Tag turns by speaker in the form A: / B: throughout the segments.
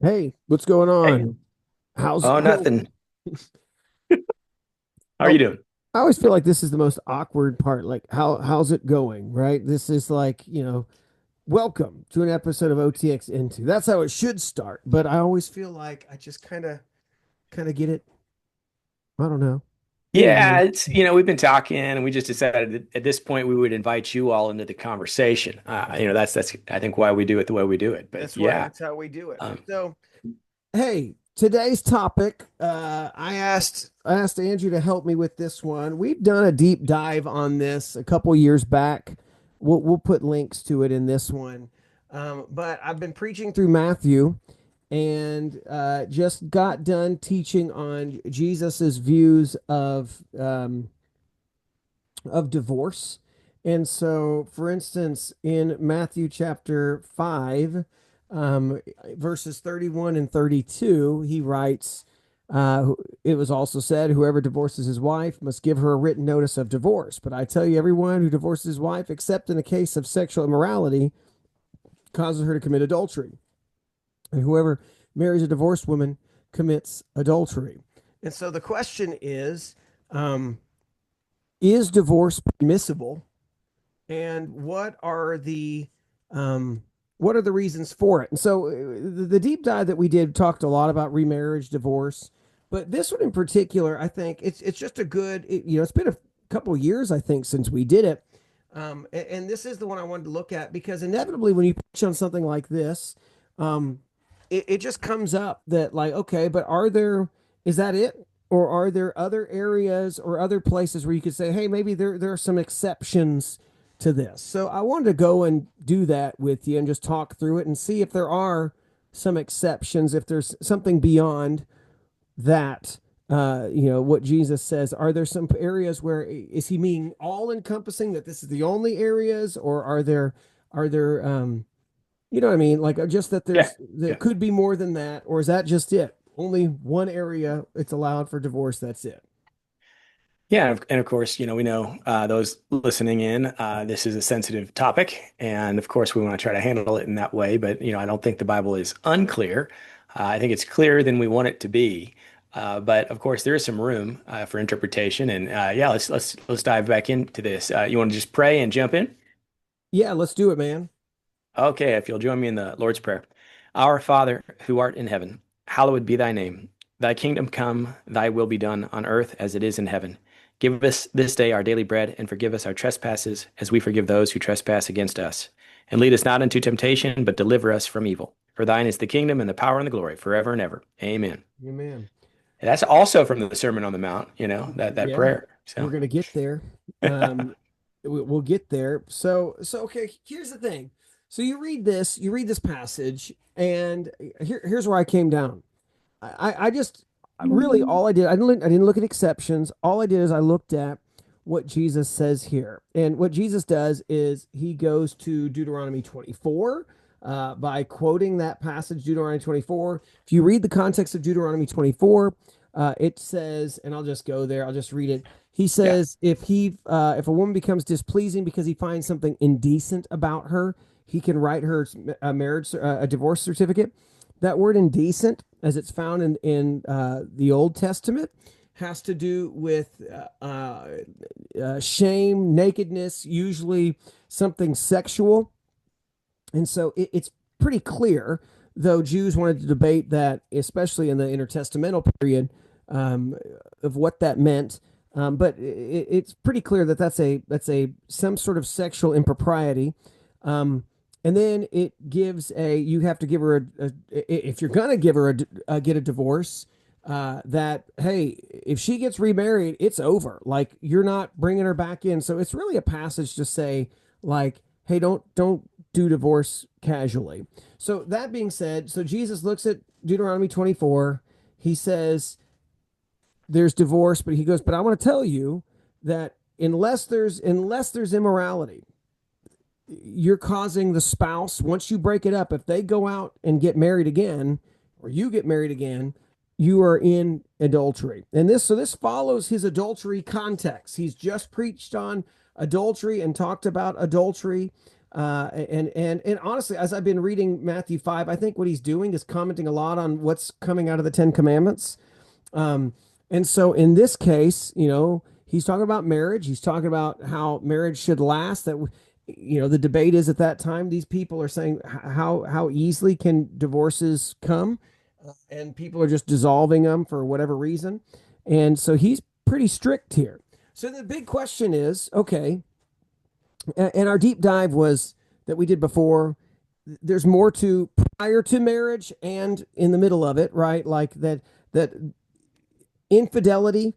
A: Hey, what's going
B: Hey.
A: on? How's
B: Oh,
A: how,
B: nothing. How are you
A: oh,
B: doing?
A: I always feel like this is the most awkward part. Like, how's it going? Right? This is like, welcome to an episode of OTX Into. That's how it should start. But I always feel like I just kind of get it. I don't know.
B: Yeah,
A: Anyway,
B: we've been talking and we just decided that at this point we would invite you all into the conversation. That's I think why we do it the way we do it. But
A: that's right.
B: yeah,
A: That's how we do it.
B: um,
A: So, hey, today's topic, I asked Andrew to help me with this one. We've done a deep dive on this a couple years back. We'll put links to it in this one. But I've been preaching through Matthew and just got done teaching on Jesus's views of divorce. And so, for instance, in Matthew chapter 5, verses 31 and 32, he writes, it was also said, whoever divorces his wife must give her a written notice of divorce. But I tell you, everyone who divorces his wife, except in the case of sexual immorality, causes her to commit adultery. And whoever marries a divorced woman commits adultery. And so the question um, is divorce permissible? And um, what are the reasons for it? And so the deep dive that we did talked a lot about remarriage, divorce, but this one in particular, I think it's just a good. It's been a couple of years I think since we did it, and this is the one I wanted to look at because inevitably when you pitch on something like this, um, it just comes up that like okay, but is that it? Or are there other areas or other places where you could say, hey, maybe there are some exceptions to this. So I wanted to go and do that with you and just talk through it and see if there are some exceptions, if there's something beyond that. What Jesus says. Are there some areas where is he meaning all encompassing that this is the only areas, or are there you know what I mean? Like just that
B: yeah,
A: there
B: yeah,
A: could be more than that, or is that just it? Only one area it's allowed for divorce. That's it.
B: yeah. And of course, we know those listening in. This is a sensitive topic, and of course, we want to try to handle it in that way. But I don't think the Bible is unclear. I think it's clearer than we want it to be. But of course, there is some room for interpretation. And yeah, let's dive back into this. You want to just pray and jump in?
A: Yeah, let's do it, man.
B: Okay, if you'll join me in the Lord's Prayer. Our Father, who art in heaven, hallowed be thy name. Thy kingdom come, thy will be done on earth as it is in heaven. Give us this day our daily bread, and forgive us our trespasses, as we forgive those who trespass against us. And lead us not into temptation, but deliver us from evil. For thine is the kingdom and the power and the glory forever and ever. Amen.
A: Amen.
B: And that's also from the Sermon on the Mount, that
A: Yeah,
B: prayer.
A: we're
B: So,
A: gonna get there. Um, we'll get there. So okay. Here's the thing. So you read this passage, and here's where I came down. I just really all I did I didn't look at exceptions. All I did is I looked at what Jesus says here, and what Jesus does is he goes to Deuteronomy 24. By quoting that passage, Deuteronomy 24. If you read the context of Deuteronomy 24, it says, and I'll just go there, I'll just read it. He
B: yeah.
A: says, if a woman becomes displeasing because he finds something indecent about her, he can write her a divorce certificate. That word indecent, as it's found in the Old Testament, has to do with shame, nakedness, usually something sexual. And so it's pretty clear, though Jews wanted to debate that, especially in the intertestamental period, um, of what that meant. But it's pretty clear that that's a some sort of sexual impropriety. And then it gives a you have to give her if you're gonna give her get a divorce. That hey, if she gets remarried, it's over. Like you're not bringing her back in. So it's really a passage to say like, hey, don't do divorce casually. So that being said, so Jesus looks at Deuteronomy 24. He says there's divorce, but he goes, but I want to tell you that unless there's immorality, you're causing the spouse once you break it up. If they go out and get married again, or you get married again, you are in adultery. And this follows his adultery context. He's just preached on adultery and talked about adultery. And honestly, as I've been reading Matthew 5, I think what he's doing is commenting a lot on what's coming out of the Ten Commandments. Um, and so in this case, he's talking about marriage. He's talking about how marriage should last. The debate is at that time, these people are saying how easily can divorces come, and people are just dissolving them for whatever reason. And so he's pretty strict here. So the big question is, okay, and our deep dive was that we did before. There's more to prior to marriage and in the middle of it, right? Like that infidelity,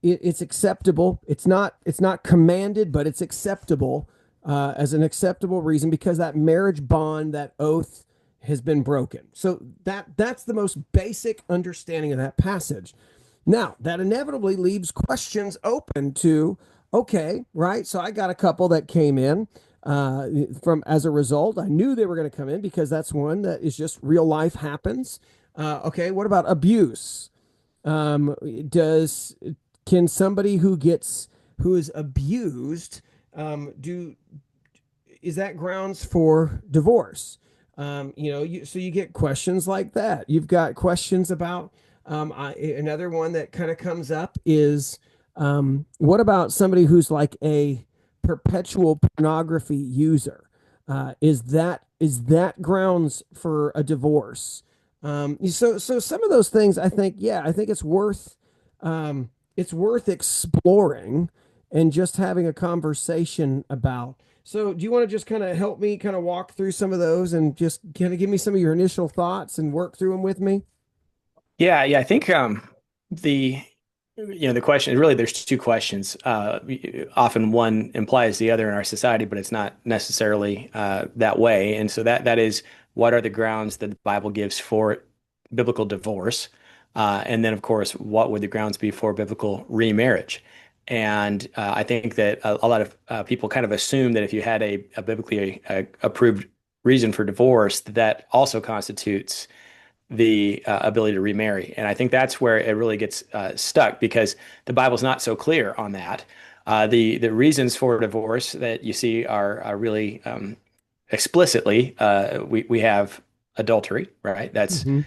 A: it's acceptable. It's not commanded, but it's acceptable as an acceptable reason because that marriage bond, that oath, has been broken. So that's the most basic understanding of that passage. Now that inevitably leaves questions open to, okay, right? So I got a couple that came in from as a result. I knew they were going to come in because that's one that is just real life happens. Okay, what about abuse? Does can somebody who is abused do is that grounds for divorce? So you get questions like that. You've got questions about another one that kind of comes up is what about somebody who's like a perpetual pornography user? Is that grounds for a divorce? So some of those things, I think, yeah, I think it's worth exploring and just having a conversation about. So, do you want to just kind of help me kind of walk through some of those and just kind of give me some of your initial thoughts and work through them with me?
B: Yeah. I think the the question is really there's two questions. Often one implies the other in our society, but it's not necessarily that way. And so that is what are the grounds that the Bible gives for biblical divorce? And then, of course, what would the grounds be for biblical remarriage? And I think that a lot of people kind of assume that if you had a biblically approved reason for divorce, that also constitutes the ability to remarry. And I think that's where it really gets stuck because the Bible's not so clear on that. The reasons for divorce that you see are really explicitly we have adultery, right? That's
A: Hmm.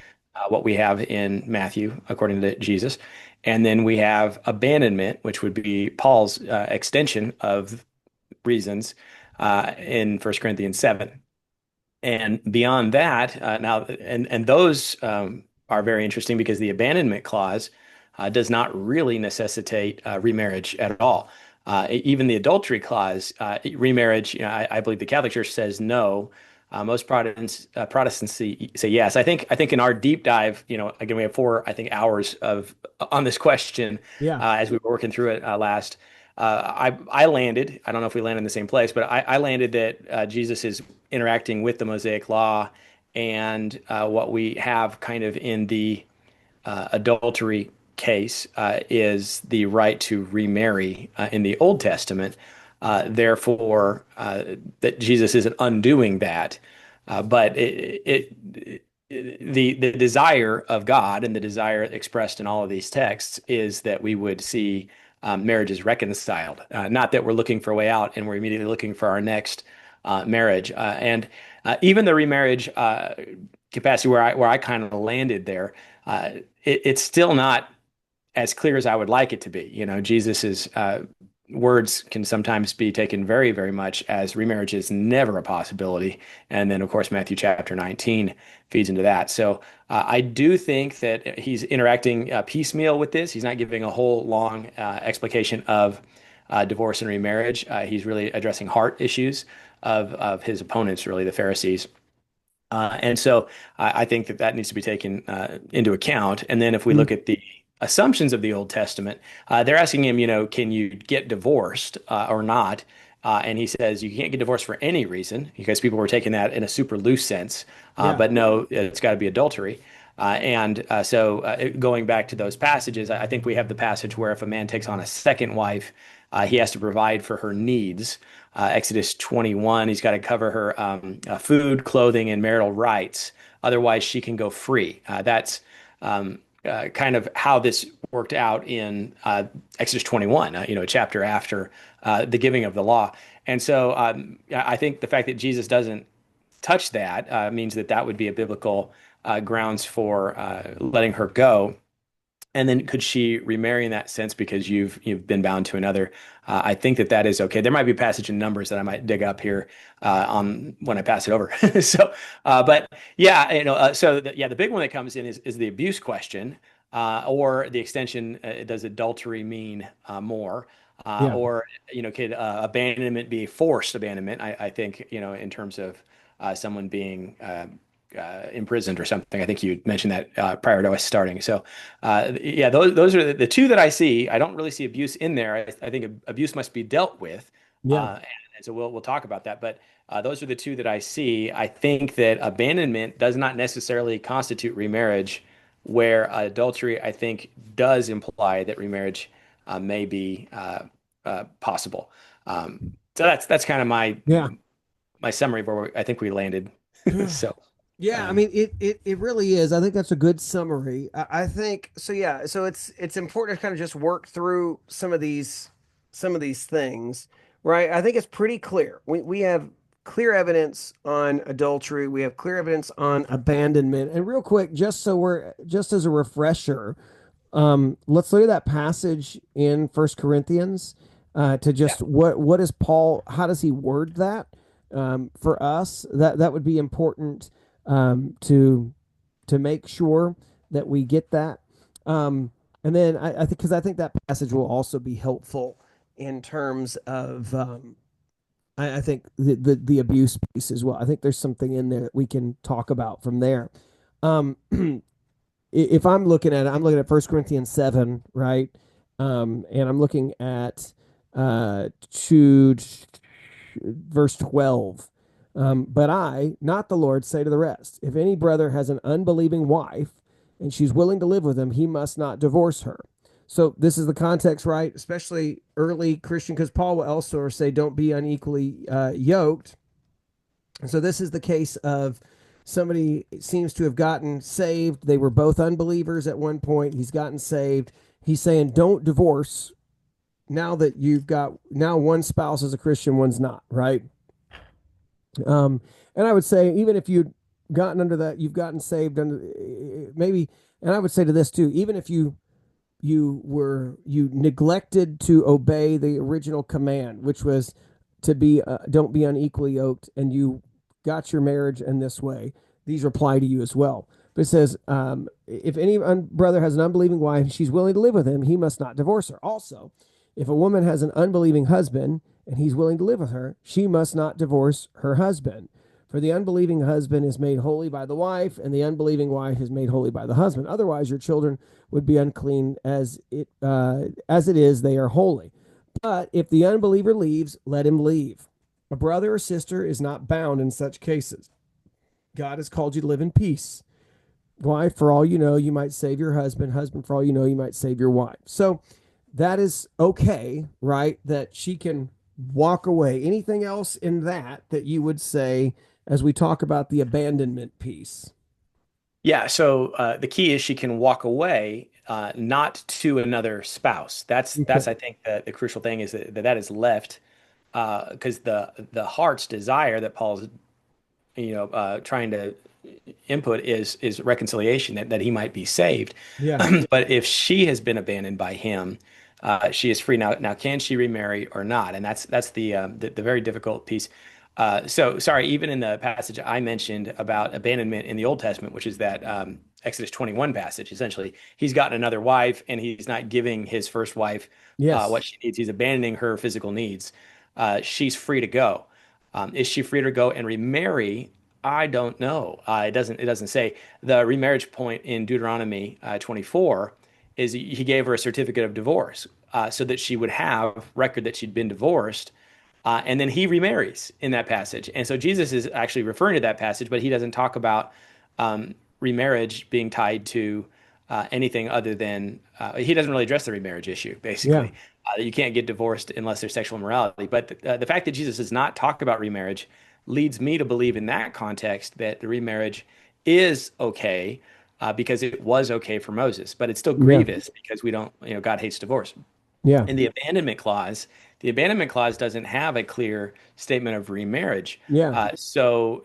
B: what we have in Matthew, according to Jesus. And then we have abandonment, which would be Paul's extension of reasons in 1 Corinthians 7. And beyond that, now, and those are very interesting because the abandonment clause does not really necessitate remarriage at all. Even the adultery clause, remarriage, I believe the Catholic Church says no. Most Protestants say yes. I think in our deep dive, again, we have 4 hours of on this question
A: Yeah.
B: as we were working through it last. I landed. I don't know if we landed in the same place, but I landed that Jesus is interacting with the Mosaic Law, and what we have kind of in the adultery case is the right to remarry in the Old Testament. Therefore, that Jesus isn't undoing that, but the desire of God and the desire expressed in all of these texts is that we would see marriages reconciled. Not that we're looking for a way out and we're immediately looking for our next marriage. And even the remarriage capacity where I kind of landed there, it's still not as clear as I would like it to be. Jesus's words can sometimes be taken very, very much as remarriage is never a possibility. And then, of course, Matthew chapter 19 feeds into that. So I do think that he's interacting piecemeal with this. He's not giving a whole long explication of divorce and remarriage. He's really addressing heart issues of his opponents, really the Pharisees. And so I think that needs to be taken into account. And then if we look at the assumptions of the Old Testament, they're asking him, can you get divorced or not? And he says you can't get divorced for any reason because people were taking that in a super loose sense.
A: Yeah.
B: But no, it's got to be adultery. And so going back to those passages, I think we have the passage where if a man takes on a second wife, he has to provide for her needs. Exodus 21, he's got to cover her food, clothing, and marital rights. Otherwise, she can go free. That's kind of how this worked out in Exodus 21, a chapter after the giving of the law. And so I think the fact that Jesus doesn't touch that means that that would be a biblical grounds for letting her go. And then could she remarry in that sense because you've been bound to another? I think that that is okay. There might be a passage in Numbers that I might dig up here on when I pass it over. So, but yeah, yeah, the big one that comes in is the abuse question, or the extension. Does adultery mean more?
A: Yeah.
B: Or could abandonment be forced abandonment? I think in terms of someone being imprisoned or something. I think you mentioned that prior to us starting. So, yeah, those are the two that I see. I don't really see abuse in there. I think abuse must be dealt with,
A: Yeah.
B: and so we'll talk about that. But those are the two that I see. I think that abandonment does not necessarily constitute remarriage, where adultery I think does imply that remarriage may be possible. So that's kind of
A: Yeah.
B: my summary of where I think we landed. So.
A: Yeah, I
B: Um,
A: mean it really is. I think that's a good summary. I think so. Yeah, so it's important to kind of just work through some of these things, right? I think it's pretty clear. We have clear evidence on adultery. We have clear evidence on abandonment. And real quick, just as a refresher, let's look at that passage in First Corinthians to
B: yeah.
A: just what is Paul? How does he word that for us? That would be important to make sure that we get that. And then I think because I think that passage will also be helpful in terms of I think the abuse piece as well. I think there's something in there that we can talk about from there. Um, if I'm looking at it, I'm looking at First Corinthians 7, right? And I'm looking at to verse 12. But I, not the Lord, say to the rest, if any brother has an unbelieving wife and she's willing to live with him, he must not divorce her. So this is the context, right? Especially early Christian, because Paul will also say, don't be unequally yoked. And so this is the case of somebody seems to have gotten saved. They were both unbelievers at one point. He's gotten saved. He's saying, don't divorce now that you've got, now one spouse is a Christian, one's not, right? And I would say, even if you'd gotten under that, you've gotten saved under maybe, and I would say to this too, even if you neglected to obey the original command, which was to be don't be unequally yoked, and you got your marriage in this way, these apply to you as well. But it says, if any brother has an unbelieving wife and she's willing to live with him, he must not divorce her. Also, if a woman has an unbelieving husband and he's willing to live with her, she must not divorce her husband. For the unbelieving husband is made holy by the wife, and the unbelieving wife is made holy by the husband. Otherwise, your children would be unclean as it is; they are holy. But if the unbeliever leaves, let him leave. A brother or sister is not bound in such cases. God has called you to live in peace. Wife, for all you know, you might save your husband. Husband, for all you know, you might save your wife. So that is okay, right? That she can walk away. Anything else in that you would say as we talk about the abandonment piece?
B: Yeah, so the key is she can walk away, not to another spouse. That's
A: Okay.
B: I think the crucial thing is that is left because the heart's desire that Paul's trying to input is reconciliation that he might be saved.
A: Yeah.
B: But if she has been abandoned by him, she is free now. Now, can she remarry or not? And that's the very difficult piece. So sorry, even in the passage I mentioned about abandonment in the Old Testament, which is that Exodus 21 passage, essentially, he's gotten another wife and he's not giving his first wife
A: Yes.
B: what she needs. He's abandoning her physical needs. She's free to go. Is she free to go and remarry? I don't know. It doesn't say. The remarriage point in Deuteronomy 24 is he gave her a certificate of divorce so that she would have record that she'd been divorced. And then he remarries in that passage. And so Jesus is actually referring to that passage, but he doesn't talk about remarriage being tied to anything other than he doesn't really address the remarriage issue,
A: Yeah.
B: basically. You can't get divorced unless there's sexual immorality. But the fact that Jesus does not talk about remarriage, leads me to believe in that context that the remarriage is okay. because it was okay for Moses, but it's still
A: Yeah.
B: grievous because we don't, God hates divorce.
A: Yeah.
B: In the abandonment clause doesn't have a clear statement of remarriage.
A: Yeah.
B: So,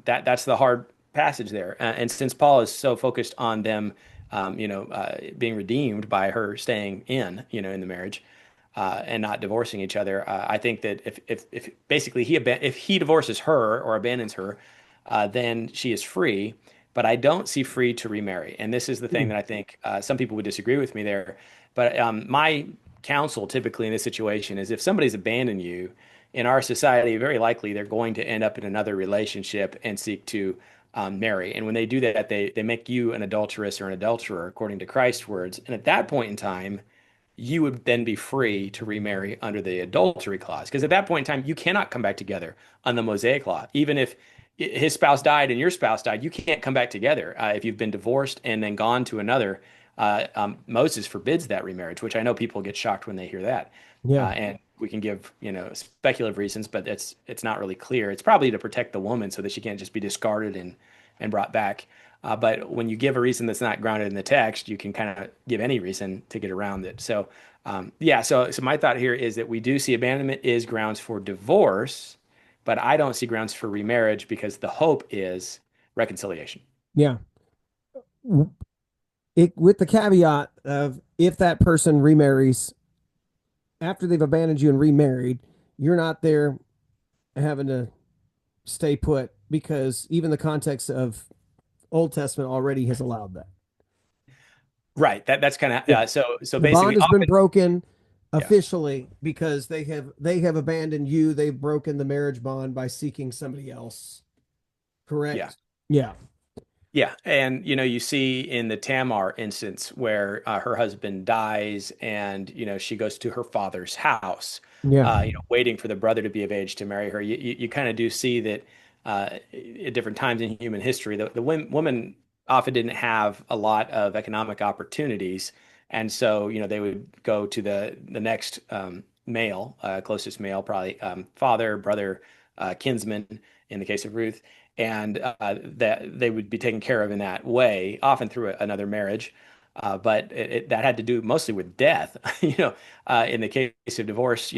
B: that's the hard passage there. And since Paul is so focused on them, being redeemed by her staying in the marriage, and not divorcing each other, I think that if basically if he divorces her or abandons her, then she is free. But I don't see free to remarry. And this is the thing
A: Mm.
B: that I think some people would disagree with me there. But my counsel typically in this situation is if somebody's abandoned you in our society, very likely they're going to end up in another relationship and seek to marry. And when they do that, they make you an adulteress or an adulterer, according to Christ's words. And at that point in time, you would then be free to remarry under the adultery clause. Because at that point in time, you cannot come back together on the Mosaic law. Even if his spouse died and your spouse died, you can't come back together. If you've been divorced and then gone to another, Moses forbids that remarriage, which I know people get shocked when they hear that.
A: Yeah.
B: And we can give, speculative reasons, but it's not really clear. It's probably to protect the woman so that she can't just be discarded and brought back. But when you give a reason that's not grounded in the text, you can kind of give any reason to get around it. So, yeah. So my thought here is that we do see abandonment is grounds for divorce, but I don't see grounds for remarriage because the hope is reconciliation.
A: Yeah. With the caveat of if that person remarries after they've abandoned you and remarried, you're not there having to stay put because even the context of Old Testament already has allowed that.
B: Right. That's kind of
A: Yeah.
B: so
A: The bond
B: basically
A: has been
B: often,
A: broken
B: yeah.
A: officially because they have abandoned you. They've broken the marriage bond by seeking somebody else.
B: Yeah.
A: Correct? Yeah.
B: Yeah, and you see in the Tamar instance where her husband dies, and she goes to her father's house,
A: Yeah.
B: waiting for the brother to be of age to marry her. You kind of do see that at different times in human history, the woman often didn't have a lot of economic opportunities, and so they would go to the next male, closest male, probably father, brother, kinsman in the case of Ruth, and that they would be taken care of in that way, often through another marriage. But that had to do mostly with death. In the case of divorce,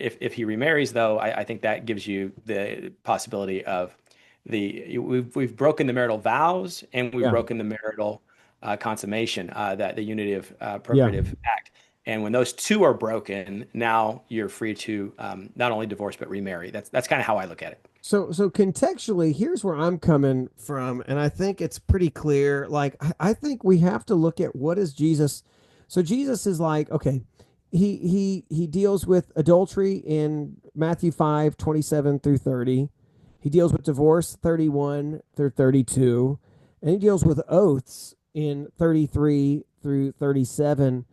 B: if he remarries, though, I think that gives you the possibility of we've broken the marital vows and we've
A: Yeah.
B: broken the marital consummation, that the unity of
A: Yeah.
B: procreative act. And when those two are broken, now you're free to not only divorce but remarry. That's kind of how I look at it.
A: So contextually, here's where I'm coming from, and I think it's pretty clear. Like I think we have to look at what is Jesus. So Jesus is like, okay, he deals with adultery in Matthew 5:27 through 30. He deals with divorce 31 through 32, and he deals with oaths in 33 through 37.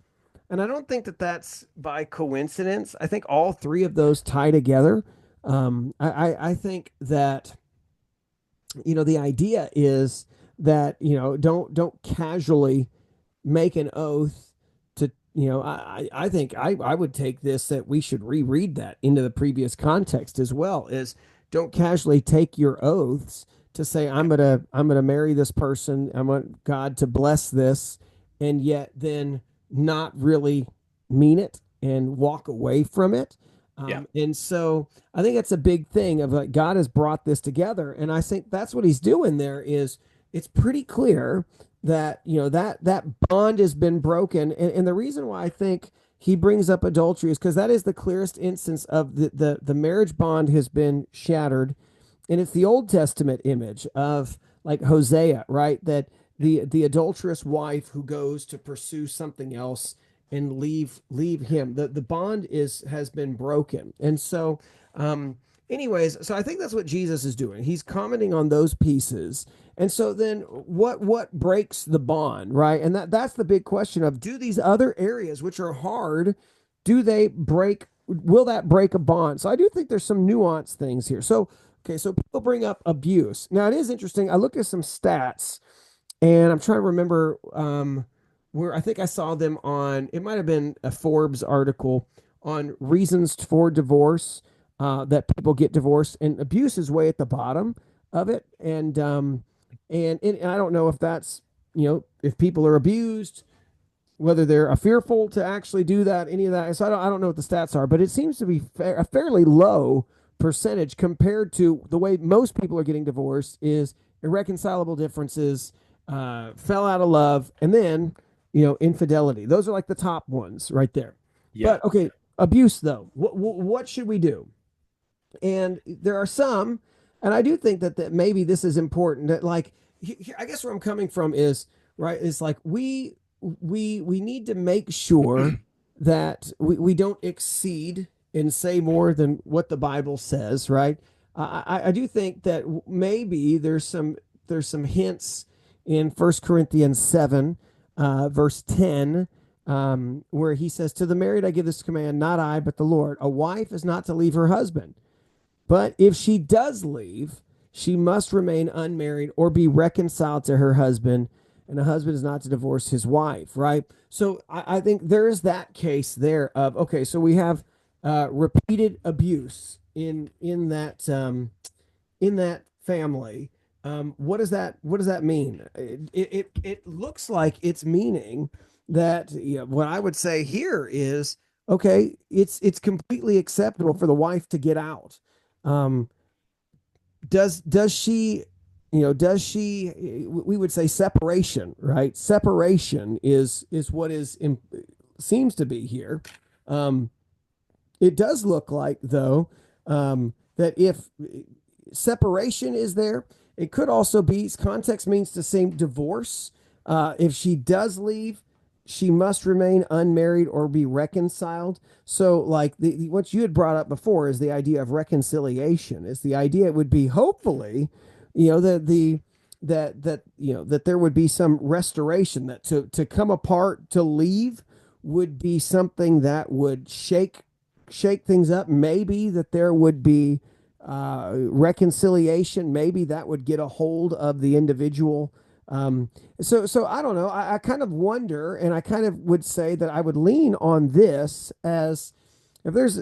A: And I don't think that that's by coincidence. I think all three of those tie together. I think that the idea is that don't casually make an oath to I think I would take this that we should reread that into the previous context as well is don't casually take your oaths to say I'm gonna marry this person. I want God to bless this, and yet then not really mean it and walk away from it.
B: Yeah.
A: And so I think that's a big thing of like God has brought this together, and I think that's what He's doing there. Is it's pretty clear that that bond has been broken, and the reason why I think He brings up adultery is because that is the clearest instance of the marriage bond has been shattered, and it's the Old Testament image of like Hosea, right? That the adulterous wife who goes to pursue something else and leave him. The bond has been broken. And so anyways, so I think that's what Jesus is doing. He's commenting on those pieces. And so then what breaks the bond, right? And that's the big question of do these other areas which are hard, do they break will that break a bond? So I do think there's some nuanced things here. So okay, so people bring up abuse. Now it is interesting. I looked at some stats and I'm trying to remember where I think I saw them on, it might have been a Forbes article on reasons for divorce, that people get divorced, and abuse is way at the bottom of it. And I don't know if that's if people are abused, whether they're fearful to actually do that, any of that. So I don't know what the stats are, but it seems to be a fairly low percentage compared to the way most people are getting divorced is irreconcilable differences, fell out of love, and then, infidelity. Those are like the top ones right there.
B: Yeah.
A: But okay, abuse though. What should we do? And there are some, and I do think that maybe this is important. That like, I guess where I'm coming from is right. It's like we need to make sure that we don't exceed and say more than what the Bible says. Right. I do think that maybe there's some hints in First Corinthians 7, verse 10, where he says, "To the married I give this command, not I, but the Lord. A wife is not to leave her husband. But if she does leave, she must remain unmarried or be reconciled to her husband, and a husband is not to divorce his wife," right? So I think there is that case there of, okay, so we have repeated abuse in that family. What does that mean? It looks like it's meaning that, what I would say here is, okay, it's completely acceptable for the wife to get out. Um, does she, we would say separation, right? Separation is what seems to be here. Um, it does look like, though, that if separation is there, it could also be context means the same divorce. If she does leave, she must remain unmarried or be reconciled. So, like what you had brought up before is the idea of reconciliation. Is the idea it would be hopefully, that that there would be some restoration, that to come apart, to leave would be something that would shake things up. Maybe that there would be reconciliation. Maybe that would get a hold of the individual. So I don't know. I kind of wonder, and I kind of would say that I would lean on this as, if there's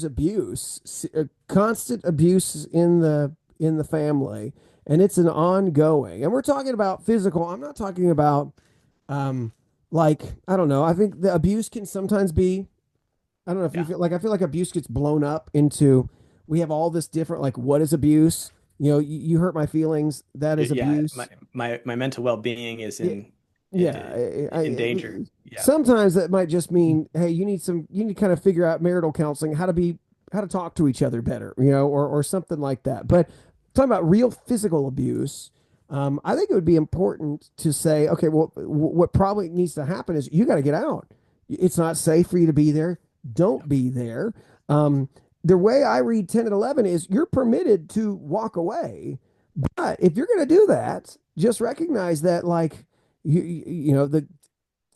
A: abuse, constant abuse in the family, and it's an ongoing, and we're talking about physical. I'm not talking about, like, I don't know. I think the abuse can sometimes be, I don't know if you
B: Yeah.
A: I feel like abuse gets blown up into, we have all this different, like, what is abuse? You hurt my feelings. That is
B: Yeah. My
A: abuse.
B: my mental well-being is
A: Yeah, yeah.
B: in danger. Yeah.
A: Sometimes that might just mean, hey, you need to kind of figure out marital counseling, how to talk to each other better, or something like that. But talking about real physical abuse, I think it would be important to say, okay, well, what probably needs to happen is you got to get out. It's not safe for you to be there. Don't be there. Um, the way I read 10 and 11 is you're permitted to walk away. But if you're going to do that, just recognize that, like, the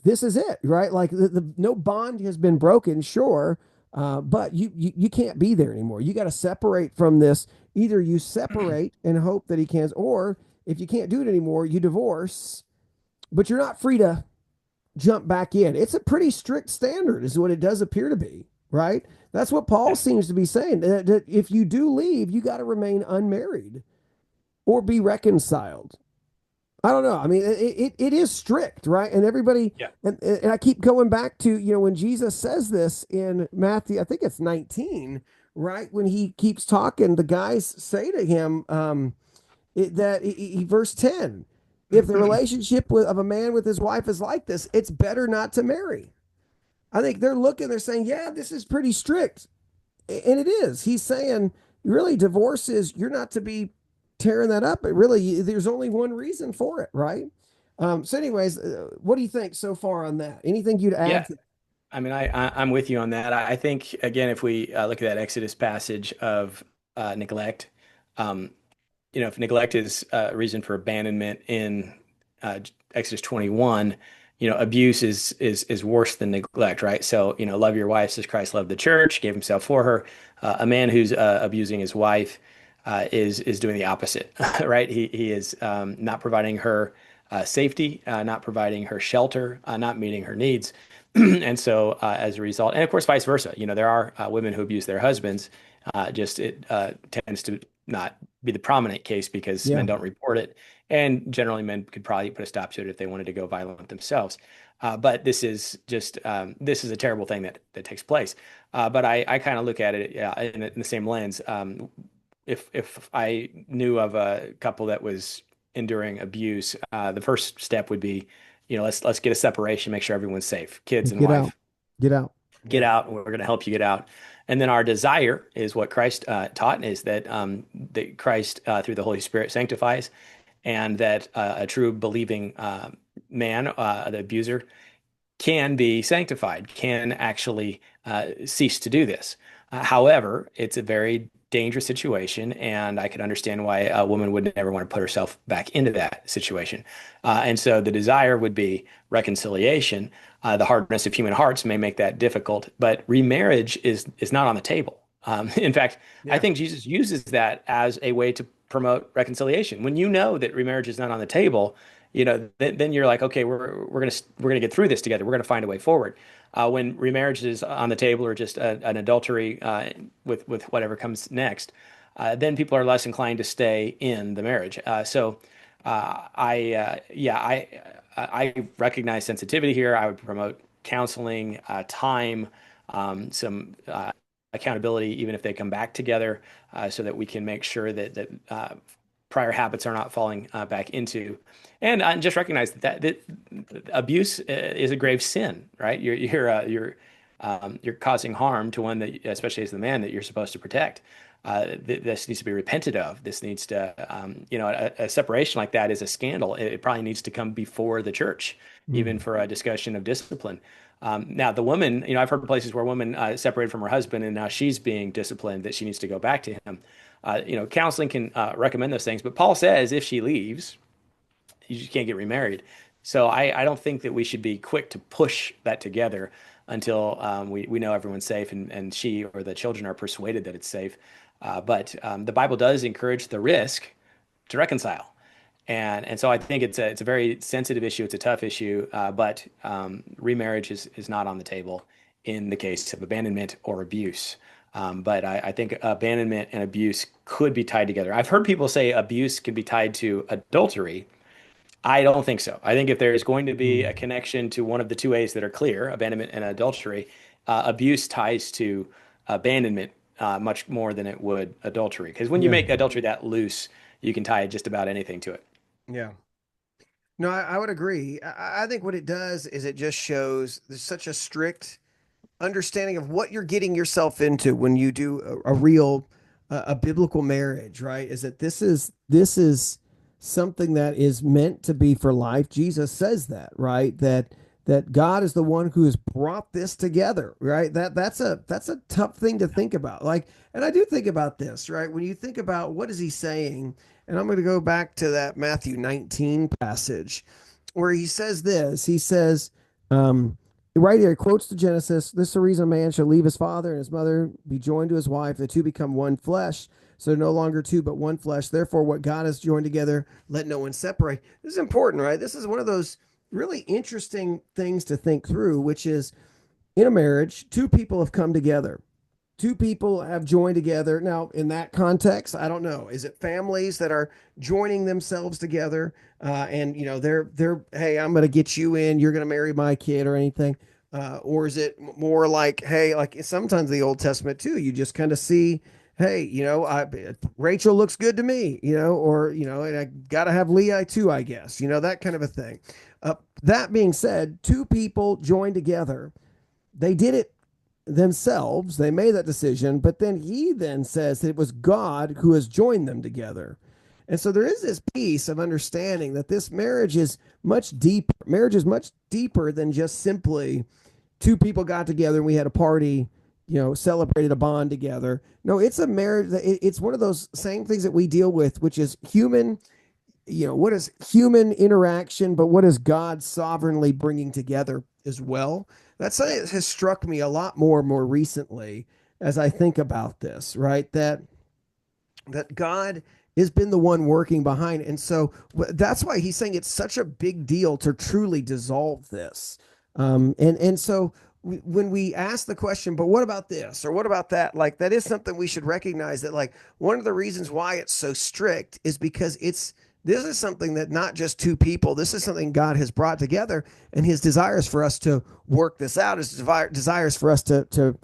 A: this is it, right? Like, no bond has been broken, sure, but you can't be there anymore. You got to separate from this. Either you separate and hope that he can, or if you can't do it anymore, you divorce. But you're not free to jump back in. It's a pretty strict standard, is what it does appear to be, right? That's what Paul
B: Yeah.
A: seems to be saying. That if you do leave, you got to remain unmarried or be reconciled. I don't know. I mean, it is strict, right? And everybody,
B: Yeah.
A: and I keep going back to, when Jesus says this in Matthew, I think it's 19, right? When he keeps talking, the guys say to him, verse 10, if the relationship of a man with his wife is like this, it's better not to marry. I think they're saying, yeah, this is pretty strict. And it is. He's saying, really, divorce is, you're not to be tearing that up. But really, there's only one reason for it, right? So, anyways, what do you think so far on that? Anything you'd add
B: Yeah.
A: to?
B: I mean, I'm with you on that. I think, again, if we look at that Exodus passage of neglect, um, if neglect is a reason for abandonment in uh, Exodus 21, abuse is worse than neglect, right? So, love your wife as Christ loved the church, gave himself for her. A man who's abusing his wife is doing the opposite, right? He is not providing her safety, not providing her shelter, not meeting her needs. And so, as a result, and of course, vice versa, there are women who abuse their husbands. Just it tends to not be the prominent case because
A: Yeah.
B: men don't report it, and generally men could probably put a stop to it if they wanted to go violent themselves. But this is just this is a terrible thing that takes place. But I kind of look at it, yeah, in the same lens. If I knew of a couple that was enduring abuse, the first step would be, let's get a separation, make sure everyone's safe, kids and
A: Get out.
B: wife.
A: Get out.
B: Get
A: Yeah.
B: out. We're going to help you get out. And then our desire is what Christ taught, is that Christ through the Holy Spirit sanctifies, and that a true believing man, the abuser, can be sanctified, can actually cease to do this. However, it's a very dangerous situation, and I could understand why a woman would never want to put herself back into that situation. And so the desire would be reconciliation. The hardness of human hearts may make that difficult, but remarriage is not on the table. In fact, I
A: Yeah.
B: think Jesus uses that as a way to promote reconciliation. When you know that remarriage is not on the table, then you're like, okay, we're gonna get through this together. We're gonna find a way forward. When remarriage is on the table, or just an adultery with whatever comes next, then people are less inclined to stay in the marriage. Yeah, I recognize sensitivity here. I would promote counseling, time, some accountability, even if they come back together, so that we can make sure that prior habits are not falling back into. And just recognize that abuse is a grave sin, right? You're causing harm to one that, especially as the man, that you're supposed to protect. This needs to be repented of. This needs to, a separation like that is a scandal. It probably needs to come before the church, even
A: Mm.
B: for a discussion of discipline. Now, the woman, I've heard places where a woman separated from her husband, and now she's being disciplined, that she needs to go back to him. Counseling can recommend those things, but Paul says if she leaves, you just can't get remarried. So I don't think that we should be quick to push that together until we know everyone's safe, and she or the children are persuaded that it's safe. But the Bible does encourage the risk to reconcile. And so I think it's a very sensitive issue. It's a tough issue, but remarriage is not on the table in the case of abandonment or abuse. But I think abandonment and abuse could be tied together. I've heard people say abuse can be tied to adultery. I don't think so. I think if there is going to be a
A: Mm.
B: connection to one of the two A's that are clear, abandonment and adultery, abuse ties to abandonment much more than it would adultery. Because when you
A: Yeah.
B: make adultery that loose, you can tie just about anything to it.
A: Yeah. No, I would agree. I think what it does is it just shows there's such a strict understanding of what you're getting yourself into when you do a real a biblical marriage, right? Is that this is something that is meant to be for life. Jesus says that, right? That God is the one who has brought this together, right? That's a tough thing to think about. Like, and I do think about this, right? When you think about what is he saying, and I'm going to go back to that Matthew 19 passage where he says this. He says, right here, he quotes the Genesis. This is the reason a man shall leave his father and his mother, be joined to his wife. The two become one flesh. So they're no longer two, but one flesh. Therefore, what God has joined together, let no one separate. This is important, right? This is one of those really interesting things to think through, which is in a marriage, two people have come together. Two people have joined together. Now, in that context, I don't know. Is it families that are joining themselves together? And they're hey, I'm going to get you in. You're going to marry my kid or anything. Or is it more like, hey, like sometimes the Old Testament too, you just kind of see, hey, Rachel looks good to me, or, and I got to have Leah too, I guess, that kind of a thing. That being said, two people joined together. They did it themselves. They made that decision, but then he then says that it was God who has joined them together. And so there is this piece of understanding that this marriage is much deeper. Marriage is much deeper than just simply two people got together and we had a party, celebrated a bond together. No, it's a marriage. It's one of those same things that we deal with, which is human, what is human interaction, but what is God sovereignly bringing together as well. That's something that has struck me a lot more recently as I think about this, right? That God has been the one working behind. And so that's why he's saying it's such a big deal to truly dissolve this. And so when we ask the question, but what about this or what about that? Like that is something we should recognize, that like one of the reasons why it's so strict is because this is something that not just two people, this is something God has brought together, and his desires for us to work this out, his desires for us to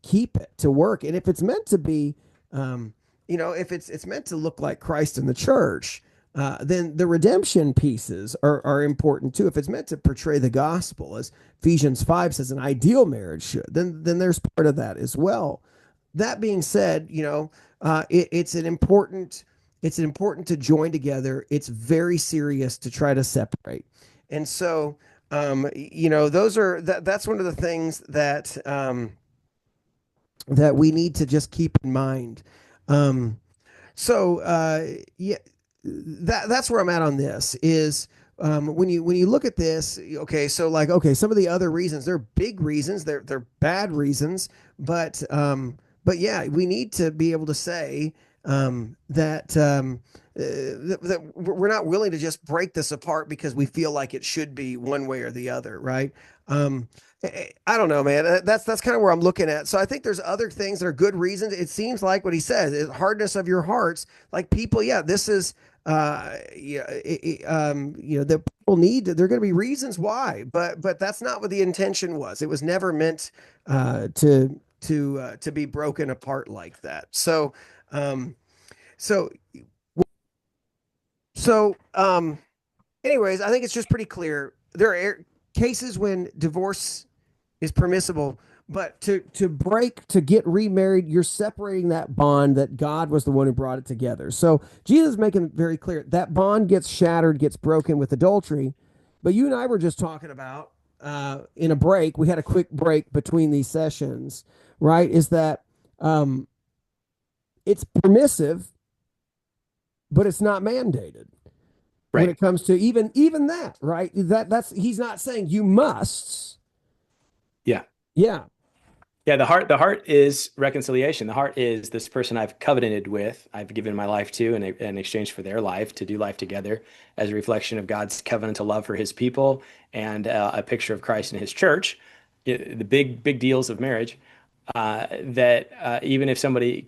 A: keep it, to work. And if it's meant to be, if it's meant to look like Christ in the church, then the redemption pieces are important too. If it's meant to portray the gospel, as Ephesians 5 says, an ideal marriage should, then there's part of that as well. That being said, it's an important to join together. It's very serious to try to separate. And so, that's one of the things that we need to just keep in mind. Yeah, that's where I'm at on this is, when you look at this, okay, so like, okay, some of the other reasons, they're big reasons, they're bad reasons, but yeah, we need to be able to say, that we're not willing to just break this apart because we feel like it should be one way or the other, right? I don't know, man. That's kind of where I'm looking at. So I think there's other things that are good reasons. It seems like what he says is hardness of your hearts. Like people, yeah, this is, the people need. There are going to be reasons why, but that's not what the intention was. It was never meant to be broken apart like that. Um, so so, anyways, I think it's just pretty clear. There are cases when divorce is permissible, but to get remarried, you're separating that bond that God was the one who brought it together. So Jesus is making it very clear that bond gets shattered, gets broken with adultery. But you and I were just talking about, in a break. We had a quick break between these sessions, right? Is that it's permissive, but it's not mandated when
B: Right.
A: it comes to even that, right? That's he's not saying you must.
B: Yeah.
A: Yeah.
B: Yeah, the heart is reconciliation. The heart is this person I've covenanted with, I've given my life to in exchange for their life, to do life together as a reflection of God's covenantal love for his people, and a picture of Christ and his church. The big deals of marriage, that even if somebody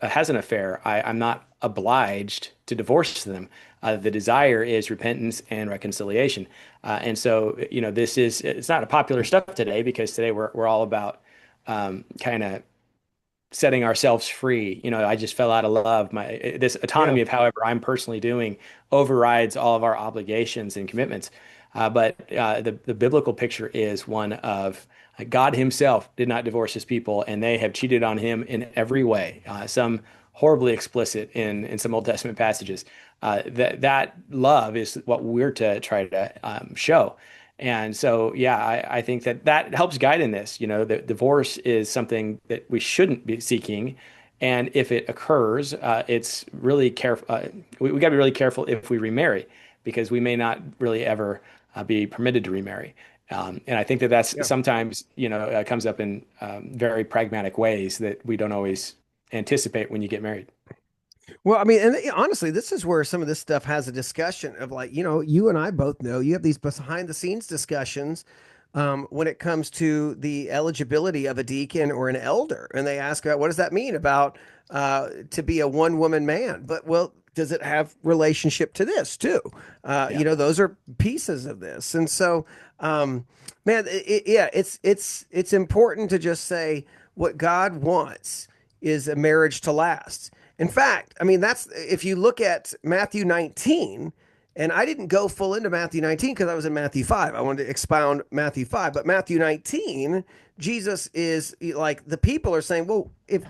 B: has an affair, I'm not obliged to divorce them. The desire is repentance and reconciliation. And so, it's not a popular stuff today, because today we're all about kind of setting ourselves free. I just fell out of love. This
A: Yeah.
B: autonomy of however I'm personally doing overrides all of our obligations and commitments. But the biblical picture is one of God himself did not divorce his people, and they have cheated on him in every way. Some horribly explicit in some Old Testament passages. That love is what we're to try to show. And so, yeah, I think that helps guide in this. That divorce is something that we shouldn't be seeking. And if it occurs, it's really careful. We got to be really careful if we remarry, because we may not really ever be permitted to remarry. And I think that's
A: Yeah.
B: sometimes, comes up in very pragmatic ways that we don't always anticipate when you get married.
A: Well, I mean, and honestly, this is where some of this stuff has a discussion of, like, you and I both know you have these behind the scenes discussions, when it comes to the eligibility of a deacon or an elder, and they ask, what does that mean about to be a one woman man? But well, does it have relationship to this too?
B: Yeah.
A: Those are pieces of this, and so, man, yeah, it's important to just say what God wants is a marriage to last. In fact, I mean, that's if you look at Matthew 19, and I didn't go full into Matthew 19 because I was in Matthew 5. I wanted to expound Matthew 5, but Matthew 19, Jesus is like, the people are saying, well, if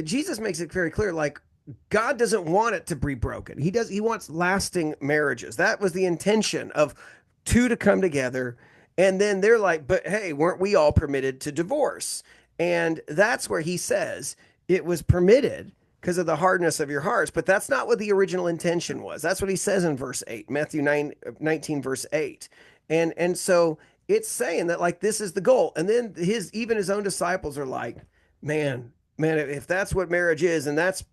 A: Jesus makes it very clear, like, God doesn't want it to be broken. He wants lasting marriages. That was the intention of two to come together. And then they're like, but hey, weren't we all permitted to divorce? And that's where he says it was permitted because of the hardness of your hearts. But that's not what the original intention was. That's what he says in verse 8, Matthew 19, verse 8. And so it's saying that, like, this is the goal. And then even his own disciples are like, man, if that's what marriage is, and that's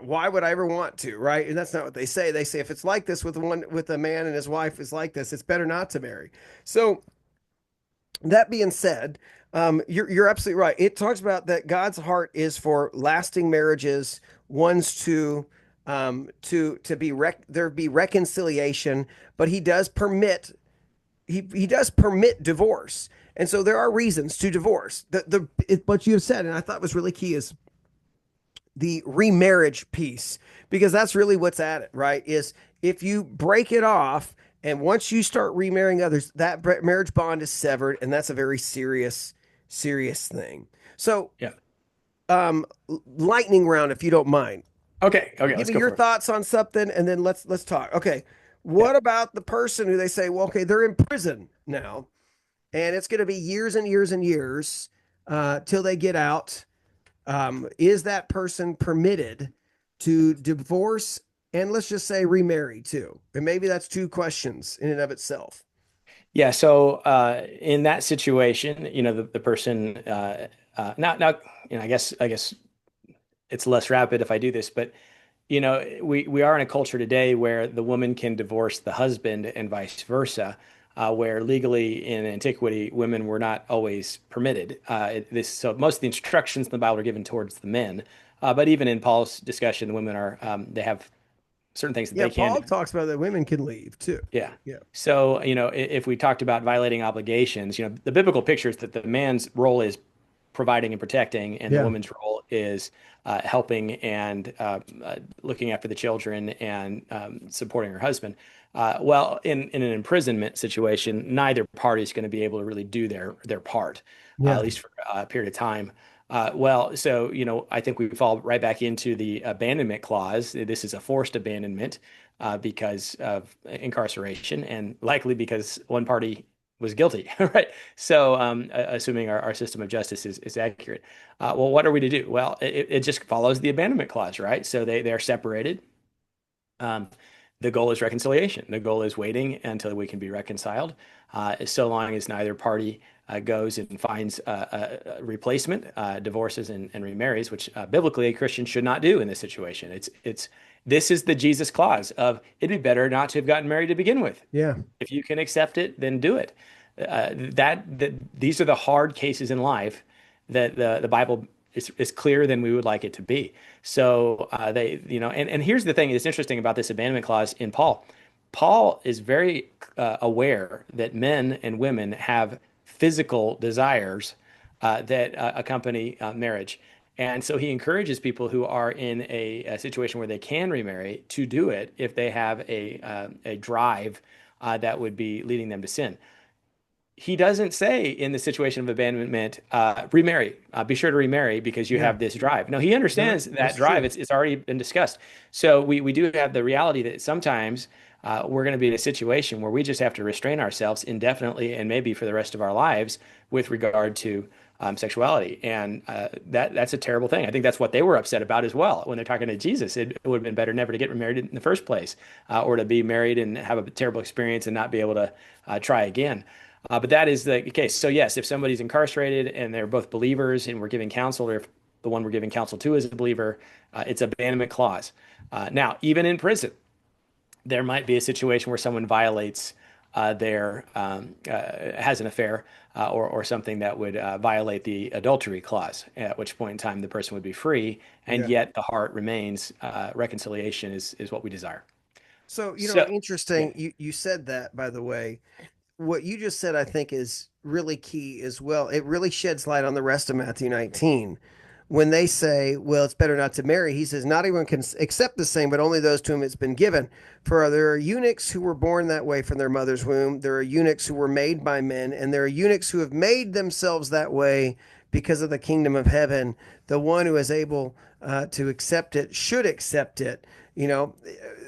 A: why would I ever want to, right? And that's not what they say. They say if it's like this with a man and his wife is like this, it's better not to marry. So That being said, you're absolutely right. It talks about that God's heart is for lasting marriages, ones to be there be reconciliation, but he does permit divorce, and so there are reasons to divorce. What you have said, and I thought was really key, is the remarriage piece, because that's really what's at it, right? Is if you break it off and once you start remarrying others, that marriage bond is severed, and that's a very serious thing. So,
B: Yeah.
A: lightning round, if you don't mind.
B: Okay. Okay.
A: Give
B: Let's
A: me
B: go
A: your
B: for it.
A: thoughts on something, and then let's talk. Okay,
B: Yeah.
A: what about the person who they say, well, okay, they're in prison now, and it's going to be years and years and years till they get out. Is that person permitted to divorce and let's just say remarry too? And maybe that's two questions in and of itself.
B: Yeah. So in that situation, the person now, I guess it's less rapid if I do this, but we are in a culture today where the woman can divorce the husband and vice versa, where legally in antiquity women were not always permitted. So most of the instructions in the Bible are given towards the men, but even in Paul's discussion, the women are they have certain things that
A: Yeah,
B: they can
A: Paul
B: do.
A: talks about that women can leave too.
B: Yeah.
A: Yeah.
B: So, if we talked about violating obligations, the biblical picture is that the man's role is providing and protecting, and the
A: Yeah.
B: woman's role is helping and looking after the children and supporting her husband. Well, in an imprisonment situation, neither party is going to be able to really do their part,
A: Yeah.
B: at least for a period of time. Well, so, I think we fall right back into the abandonment clause. This is a forced abandonment because of incarceration and likely because one party was guilty, right? So, assuming our system of justice is accurate, well, what are we to do? Well, it just follows the abandonment clause, right? So they're separated. Um, the goal is reconciliation. The goal is waiting until we can be reconciled, so long as neither party goes and finds a replacement, divorces and remarries, which biblically a Christian should not do in this situation. This is the Jesus clause of it'd be better not to have gotten married to begin with.
A: Yeah.
B: If you can accept it, then do it. These are the hard cases in life that the Bible is clearer than we would like it to be. So and here's the thing that's interesting about this abandonment clause in Paul. Paul is very aware that men and women have physical desires that accompany marriage. And so he encourages people who are in a situation where they can remarry to do it if they have a drive that would be leading them to sin. He doesn't say in the situation of abandonment, remarry. Be sure to remarry because you
A: Yeah.
B: have this drive. No, he understands
A: That's
B: that drive.
A: true.
B: It's already been discussed. So we do have the reality that sometimes we're going to be in a situation where we just have to restrain ourselves indefinitely and maybe for the rest of our lives with regard to sexuality. And that's a terrible thing. I think that's what they were upset about as well when they're talking to Jesus. It would have been better never to get married in the first place or to be married and have a terrible experience and not be able to try again. But that is the case. So yes, if somebody's incarcerated and they're both believers and we're giving counsel, or if the one we're giving counsel to is a believer, it's abandonment clause. Now, even in prison, there might be a situation where someone violates their has an affair or something that would violate the adultery clause, at which point in time the person would be free, and
A: Yeah.
B: yet the heart remains. Reconciliation is what we desire.
A: So,
B: So, yeah,
A: interesting. You said that, by the way. What you just said, I think, is really key as well. It really sheds light on the rest of Matthew 19. When they say, well, it's better not to marry, he says, not everyone can accept the same, but only those to whom it's been given. For there are eunuchs who were born that way from their mother's womb. There are eunuchs who were made by men, and there are eunuchs who have made themselves that way because of the kingdom of heaven. The one who is able to accept it should accept it.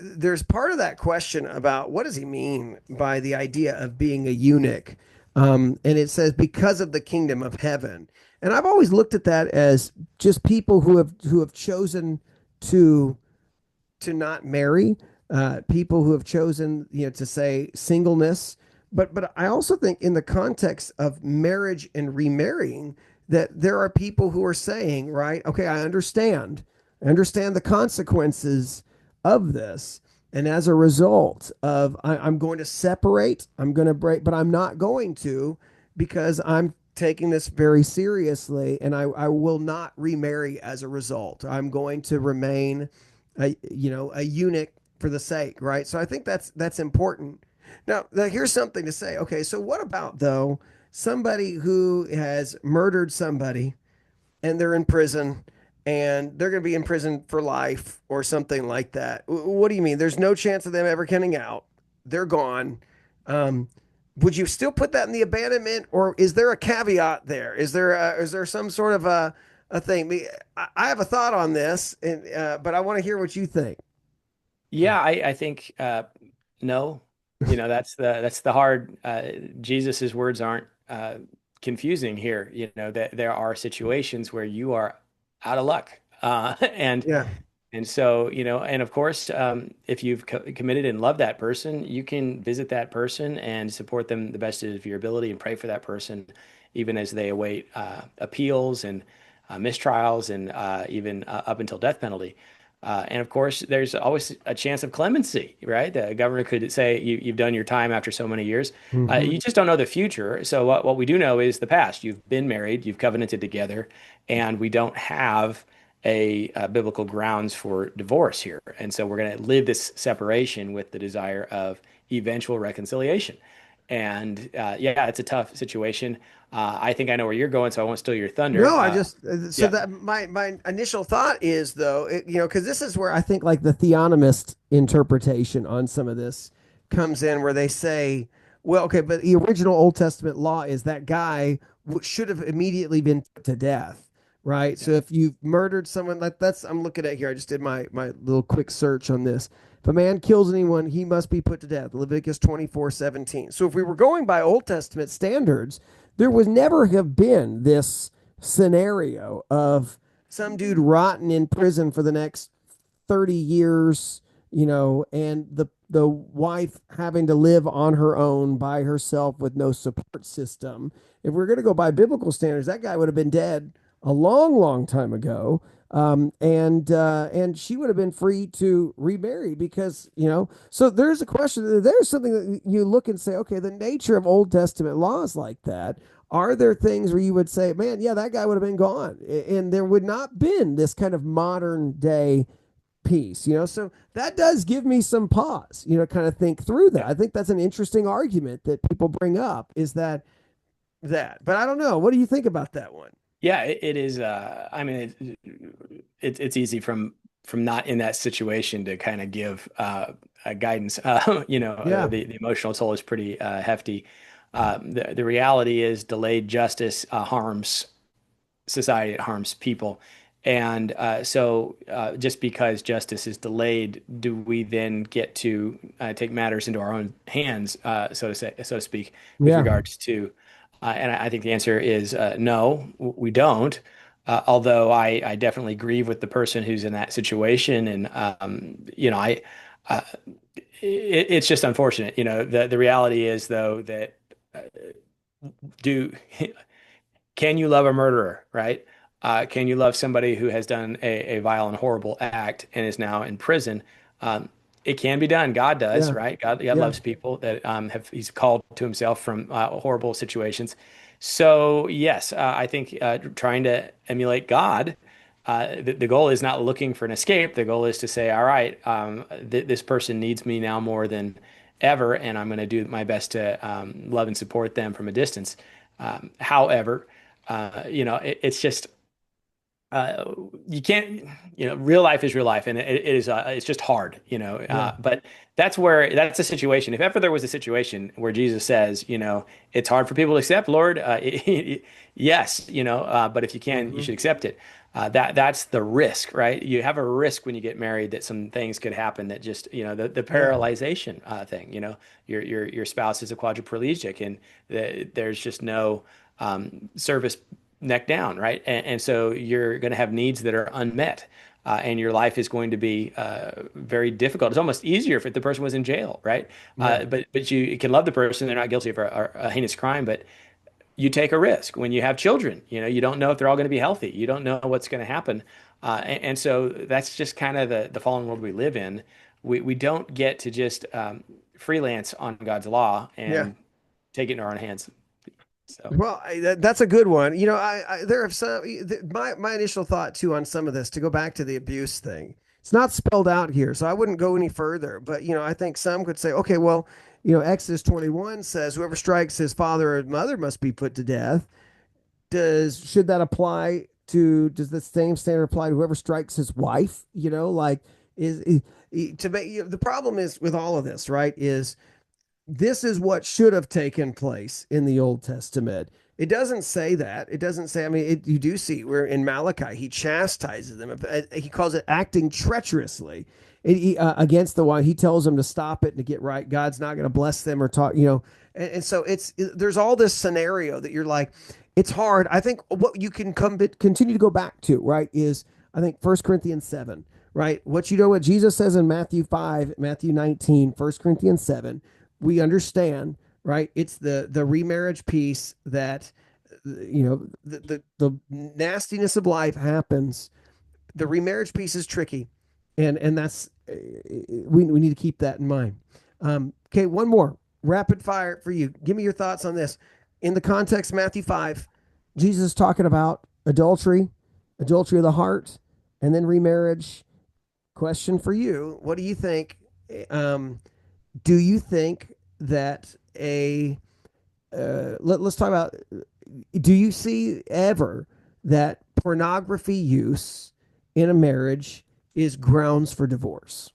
A: There's part of that question about what does he mean by the idea of being a eunuch? And it says because of the kingdom of heaven. And I've always looked at that as just people who have chosen to not marry, people who have chosen to say singleness. But I also think in the context of marriage and remarrying that there are people who are saying, right, okay, I understand the consequences of this. And as a result of, I'm going to separate, I'm going to break, but I'm not going to. because I'm taking this very seriously, and I will not remarry as a result. I'm going to remain a eunuch for the sake, right? So I think that's important. Now here's something to say. Okay, so what about though somebody who has murdered somebody and they're in prison and they're going to be in prison for life or something like that? What do you mean? There's no chance of them ever getting out. They're gone. Um, would you still put that in the abandonment, or is there a caveat there? Is there some sort of a thing? I have a thought on this, but I want to hear what you think.
B: Yeah, I think no. That's the hard. Jesus's words aren't confusing here. That there are situations where you are out of luck,
A: Yeah.
B: and so, and of course, if you've committed and love that person, you can visit that person and support them the best of your ability and pray for that person, even as they await appeals and mistrials and even up until death penalty. And of course, there's always a chance of clemency, right? The governor could say you've done your time after so many years.
A: Hmm.
B: You just don't know the future. So what we do know is the past. You've been married, you've covenanted together, and we don't have a biblical grounds for divorce here. And so we're going to live this separation with the desire of eventual reconciliation. And yeah, it's a tough situation. I think I know where you're going, so I won't steal your thunder.
A: No, I just so
B: Yeah.
A: that my initial thought is though, because this is where I think like the theonomist interpretation on some of this comes in, where they say, well, okay, but the original Old Testament law is that guy should have immediately been put to death, right?
B: Yeah.
A: So if you've murdered someone, like that's I'm looking at here. I just did my little quick search on this. If a man kills anyone, he must be put to death. Leviticus 24:17. So if we were going by Old Testament standards, there would never have been this scenario of some dude rotting in prison for the next 30 years, and the wife having to live on her own by herself with no support system. If we're going to go by biblical standards, that guy would have been dead a long, long time ago. And she would have been free to remarry because, so there's a question. There's something that you look and say, okay, the nature of Old Testament laws like that. Are there things where you would say, man, yeah, that guy would have been gone, and there would not been this kind of modern day peace, so that does give me some pause, kind of think through that.
B: Yeah.
A: I think that's an interesting argument that people bring up, is that, but I don't know. What do you think about that one?
B: Yeah, it is. I mean, it's easy from not in that situation to kind of give guidance.
A: Yeah.
B: The emotional toll is pretty hefty. The reality is delayed justice harms society, it harms people. And just because justice is delayed, do we then get to take matters into our own hands, so to speak, with
A: Yeah.
B: regards to? And I think the answer is no, we don't. Although I definitely grieve with the person who's in that situation, and uh, it's just unfortunate. The reality is though that uh, do can you love a murderer, right? Can you love somebody who has done a vile and horrible act and is now in prison? Um, it can be done. God does,
A: Yeah.
B: right? God
A: Yeah.
B: loves people that He's called to Himself from horrible situations. So yes, I think trying to emulate God, the goal is not looking for an escape. The goal is to say, all right, this person needs me now more than ever, and I'm going to do my best to love and support them from a distance. However, it's just uh, you can't, real life is real life, and it is it's just hard,
A: Yeah.
B: but that's a situation. If ever there was a situation where Jesus says, it's hard for people to accept, Lord, yes, but if you can, you
A: Hmm.
B: should accept it. That's the risk, right? You have a risk when you get married that some things could happen that just, the
A: Yeah.
B: paralyzation thing, your spouse is a quadriplegic, and there's just no service neck down, right? And so you're going to have needs that are unmet. And your life is going to be very difficult. It's almost easier if the person was in jail, right?
A: Yeah.
B: But you can love the person; they're not guilty of a heinous crime. But you take a risk when you have children. You don't know if they're all going to be healthy. You don't know what's going to happen, and so that's just kind of the fallen world we live in. We don't get to just freelance on God's law
A: Yeah.
B: and take it in our own hands. So,
A: Well, that's a good one. There are some. My initial thought too on some of this, to go back to the abuse thing. It's not spelled out here, so I wouldn't go any further. But I think some could say, okay, well, Exodus 21 says whoever strikes his father or mother must be put to death. Should that apply to? Does the same standard apply to whoever strikes his wife? Like to make the problem is with all of this, right? Is this is what should have taken place in the Old Testament. It doesn't say that. It doesn't say, I mean, you do see where in Malachi, he chastises them. He calls it acting treacherously against the one. He tells them to stop it and to get right. God's not going to bless them or talk. And so there's all this scenario that you're like, it's hard. I think what you can continue to go back to, right, is I think 1 Corinthians 7, right? What Jesus says in Matthew 5, Matthew 19, 1 Corinthians 7, we understand, right? It's the remarriage piece that the nastiness of life happens. The remarriage piece is tricky, and that's we need to keep that in mind. Okay, one more rapid fire for you. Give me your thoughts on this. In the context, Matthew 5, Jesus is talking about adultery of the heart, and then remarriage. Question for you: what do you think? Do you think that let's talk about, do you see ever that pornography use in a marriage is grounds for divorce?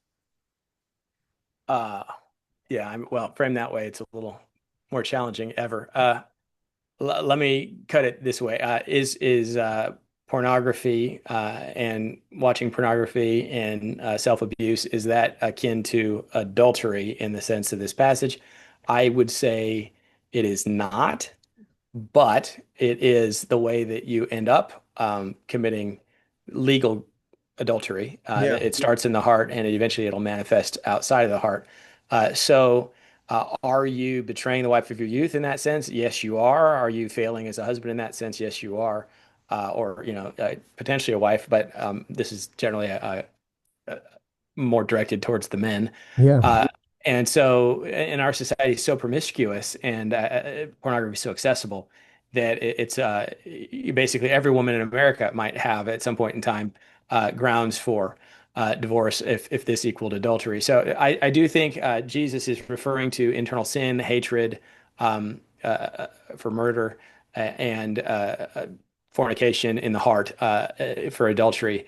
B: uh, yeah, well, framed that way, it's a little more challenging ever. Let me cut it this way. Is pornography and watching pornography and self-abuse, is that akin to adultery in the sense of this passage? I would say it is not, but it is the way that you end up committing legal adultery.
A: Yeah.
B: It starts in the heart and eventually it'll manifest outside of the heart. Are you betraying the wife of your youth in that sense? Yes, you are. Are you failing as a husband in that sense? Yes, you are. Or, potentially a wife, but this is generally more directed towards the men.
A: Yeah.
B: And so, in our society, it's so promiscuous and pornography is so accessible that basically every woman in America might have at some point in time grounds for divorce if this equaled adultery. So I do think Jesus is referring to internal sin, hatred for murder, and fornication in the heart for adultery.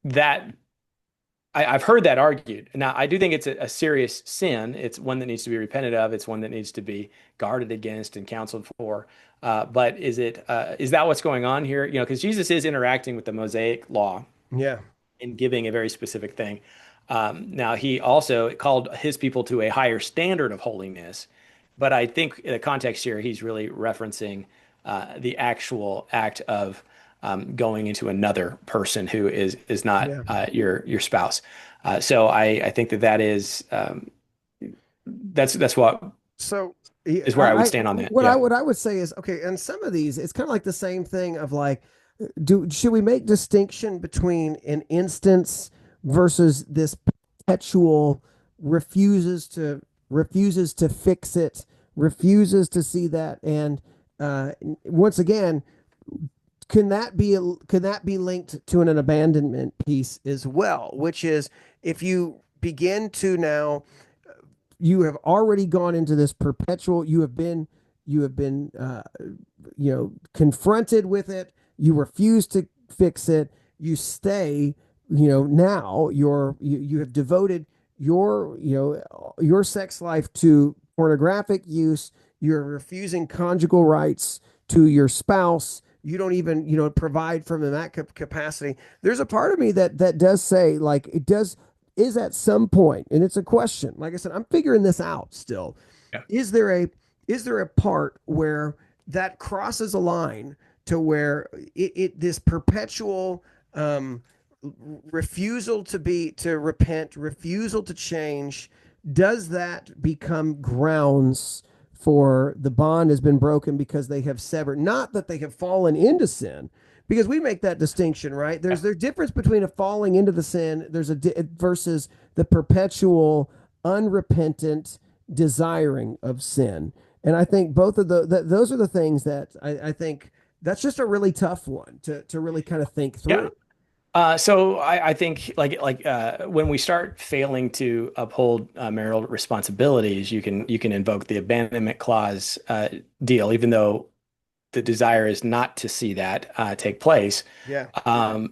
B: That I've heard that argued. Now, I do think it's a serious sin. It's one that needs to be repented of. It's one that needs to be guarded against and counseled for. But is that what's going on here? Because Jesus is interacting with the Mosaic law
A: Yeah.
B: and giving a very specific thing. Now, he also called his people to a higher standard of holiness. But I think in the context here, he's really referencing the actual act of going into another person who is not
A: Yeah.
B: your spouse. So I think that is that's what
A: So
B: is where I would stand on that.
A: what I
B: Yeah.
A: what I would say is, okay, and some of these, it's kind of like the same thing of like, should we make distinction between an instance versus this perpetual refuses to fix it, refuses to see that, and once again, can that be linked to an abandonment piece as well, which is if you begin to now, you have already gone into this perpetual, you have been confronted with it, you refuse to fix it, you stay, now you have devoted your sex life to pornographic use, you're refusing conjugal rights to your spouse, you don't even provide from in that capacity. There's a part of me that does say, like, it does, is at some point, and it's a question, like I said, I'm figuring this out still.
B: Yeah.
A: Is there a part where that crosses a line to where this perpetual refusal to repent, refusal to change, does that become grounds for the bond has been broken because they have severed, not that they have fallen into sin, because we make that distinction, right? There's difference between a falling into the sin, versus the perpetual unrepentant desiring of sin. And I think both of those are the things that I think that's just a really tough one to really kind of think
B: Yeah.
A: through.
B: So I think when we start failing to uphold marital responsibilities, you can invoke the abandonment clause deal, even though the desire is not to see that take place.
A: Yeah.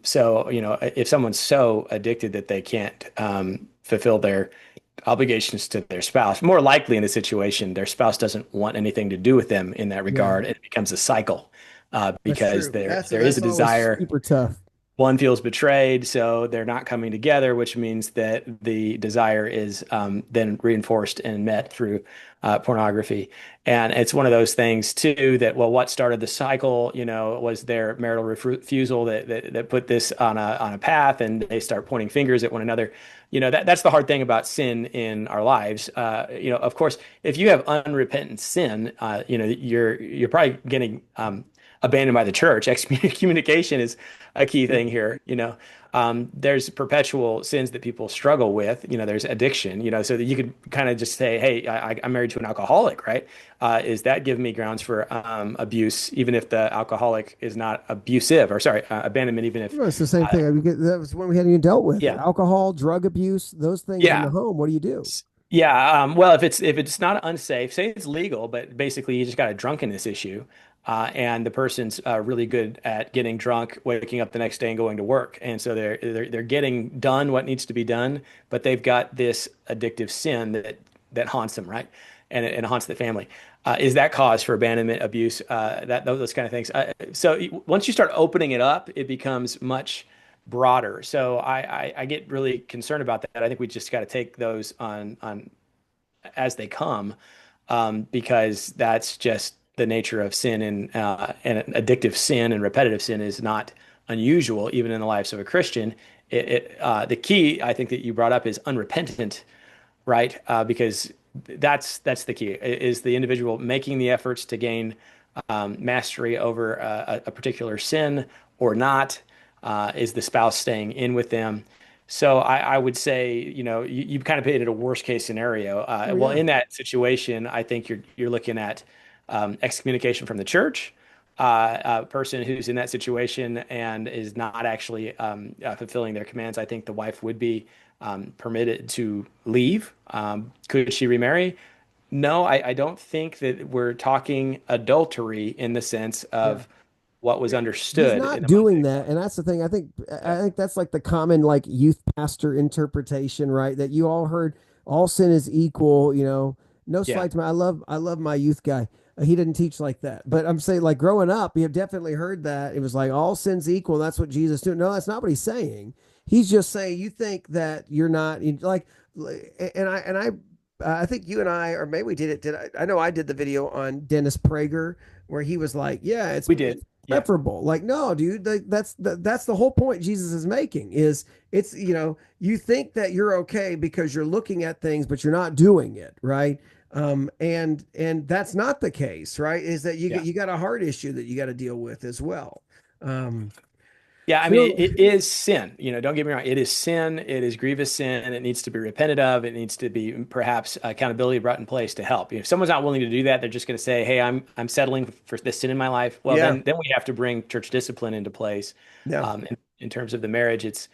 B: So, if someone's so addicted that they can't fulfill their obligations to their spouse, more likely in the situation, their spouse doesn't want anything to do with them in that
A: Yeah.
B: regard. It becomes a cycle
A: That's
B: because
A: true.
B: there is a
A: That's always
B: desire.
A: super tough.
B: One feels betrayed, so they're not coming together, which means that the desire is then reinforced and met through pornography. And it's one of those things too that, well, what started the cycle, was their marital refusal that put this on a path, and they start pointing fingers at one another. That's the hard thing about sin in our lives. Of course, if you have unrepentant sin, you're probably getting abandoned by the church. Excommunication is a key thing here. There's perpetual sins that people struggle with. There's addiction. So that you could kind of just say, "Hey, I'm married to an alcoholic," right? Is that give me grounds for abuse, even if the alcoholic is not abusive, or sorry, abandonment, even if,
A: Well, it's the same thing. I mean, that was when we hadn't even dealt with
B: yeah,
A: alcohol, drug abuse, those things in the
B: yeah.
A: home. What do you do?
B: Yeah, well, if it's not unsafe, say it's legal, but basically you just got a drunkenness issue, and the person's really good at getting drunk, waking up the next day, and going to work, and so they're getting done what needs to be done, but they've got this addictive sin that haunts them, right, and it haunts the family. Is that cause for abandonment, abuse, that those kind of things? Once you start opening it up, it becomes much broader. So I get really concerned about that. I think we just got to take those on as they come, because that's just the nature of sin, and addictive sin and repetitive sin is not unusual even in the lives of a Christian. The key I think that you brought up is unrepentant, right? Because that's the key, is the individual making the efforts to gain mastery over a particular sin or not? Is the spouse staying in with them? So I would say, you kind of painted a worst case scenario.
A: Oh
B: Well,
A: yeah,
B: in that situation, I think you're looking at excommunication from the church. A person who's in that situation and is not actually fulfilling their commands, I think the wife would be permitted to leave. Could she remarry? No, I don't think that we're talking adultery in the sense
A: yeah.
B: of what was
A: He's
B: understood in
A: not
B: the
A: doing
B: Mosaic Law.
A: that, and that's the thing.
B: Yeah.
A: I think that's like the common like youth pastor interpretation, right? That you all heard, all sin is equal. No
B: Yeah.
A: slight to my. I love my youth guy. He didn't teach like that, but I'm saying like growing up, you have definitely heard that it was like all sins equal. That's what Jesus did. No, that's not what he's saying. He's just saying you think that you're not like, I think you and I, or maybe we did it. Did I know I did the video on Dennis Prager where he was like, yeah,
B: We
A: it's
B: did. Yeah.
A: preferable. Like, no, dude, like, that's the whole point Jesus is making is it's, you think that you're okay because you're looking at things, but you're not doing it, right? And that's not the case, right? Is that
B: Yeah.
A: you got a heart issue that you got to deal with as well. Um,
B: Yeah, I
A: you
B: mean,
A: know,
B: it is sin. Don't get me wrong. It is sin. It is grievous sin, and it needs to be repented of. It needs to be perhaps accountability brought in place to help. If someone's not willing to do that, they're just going to say, "Hey, I'm settling for this sin in my life." Well,
A: yeah,
B: then we have to bring church discipline into place.
A: yeah,
B: In terms of the marriage, it's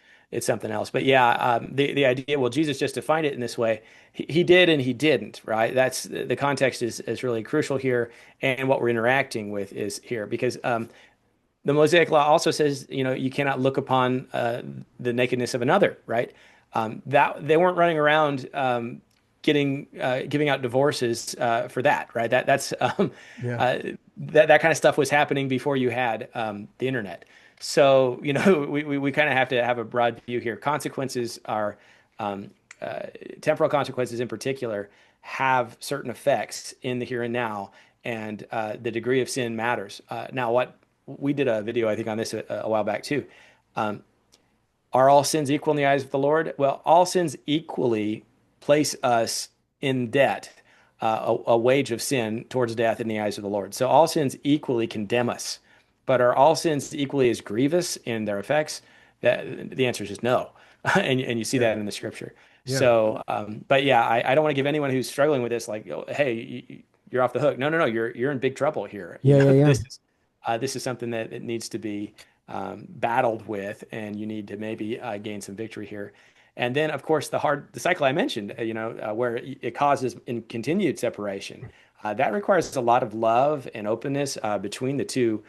B: something else. But yeah, the idea. Well, Jesus just defined it in this way. He did and he didn't. Right. That's the context is really crucial here, and what we're interacting with is here because. The Mosaic Law also says, you cannot look upon the nakedness of another, right? That they weren't running around giving out divorces for that, right? That's
A: yeah,
B: that kind of stuff was happening before you had the internet. So, we kind of have to have a broad view here. Consequences are um, uh, temporal consequences in particular have certain effects in the here and now, and the degree of sin matters. Now, what we did a video, I think, on this a while back too. Um, are all sins equal in the eyes of the Lord? Well, all sins equally place us in debt, a wage of sin towards death in the eyes of the Lord. So all sins equally condemn us. But are all sins equally as grievous in their effects? The answer is just no. And you see
A: yeah,
B: that in the scripture.
A: yeah,
B: So, but yeah, I don't want to give anyone who's struggling with this like, oh, hey, you're off the hook. No, no, no, you're in big trouble here.
A: Yeah, yeah, yeah.
B: This is something that it needs to be battled with, and you need to maybe gain some victory here. And then, of course, the cycle I mentioned, where it causes in continued separation. That requires a lot of love and openness between the two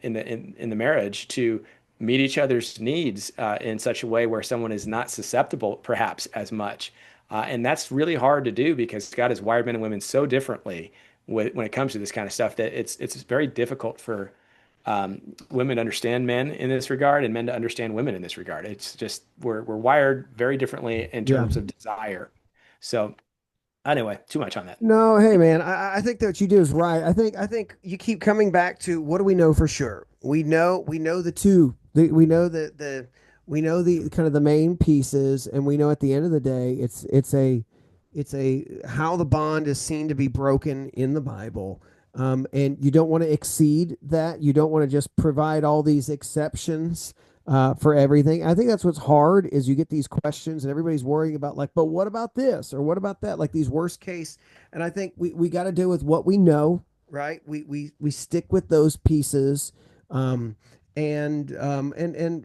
B: in the marriage to meet each other's needs in such a way where someone is not susceptible, perhaps, as much. And that's really hard to do because God has wired men and women so differently when it comes to this kind of stuff that it's very difficult for women to understand men in this regard and men to understand women in this regard. It's just we're wired very differently in
A: Yeah.
B: terms of desire. So anyway, too much on that.
A: No, hey man, I think that what you do is right. I think you keep coming back to what do we know for sure? We know the two. We know the we know the kind of the main pieces, and we know at the end of the day, it's a how the bond is seen to be broken in the Bible. And you don't want to exceed that. You don't want to just provide all these exceptions for everything. I think that's what's hard is you get these questions and everybody's worrying about like, but what about this or what about that? Like these worst case. And I think we got to deal with what we know, right? We stick with those pieces. Um, and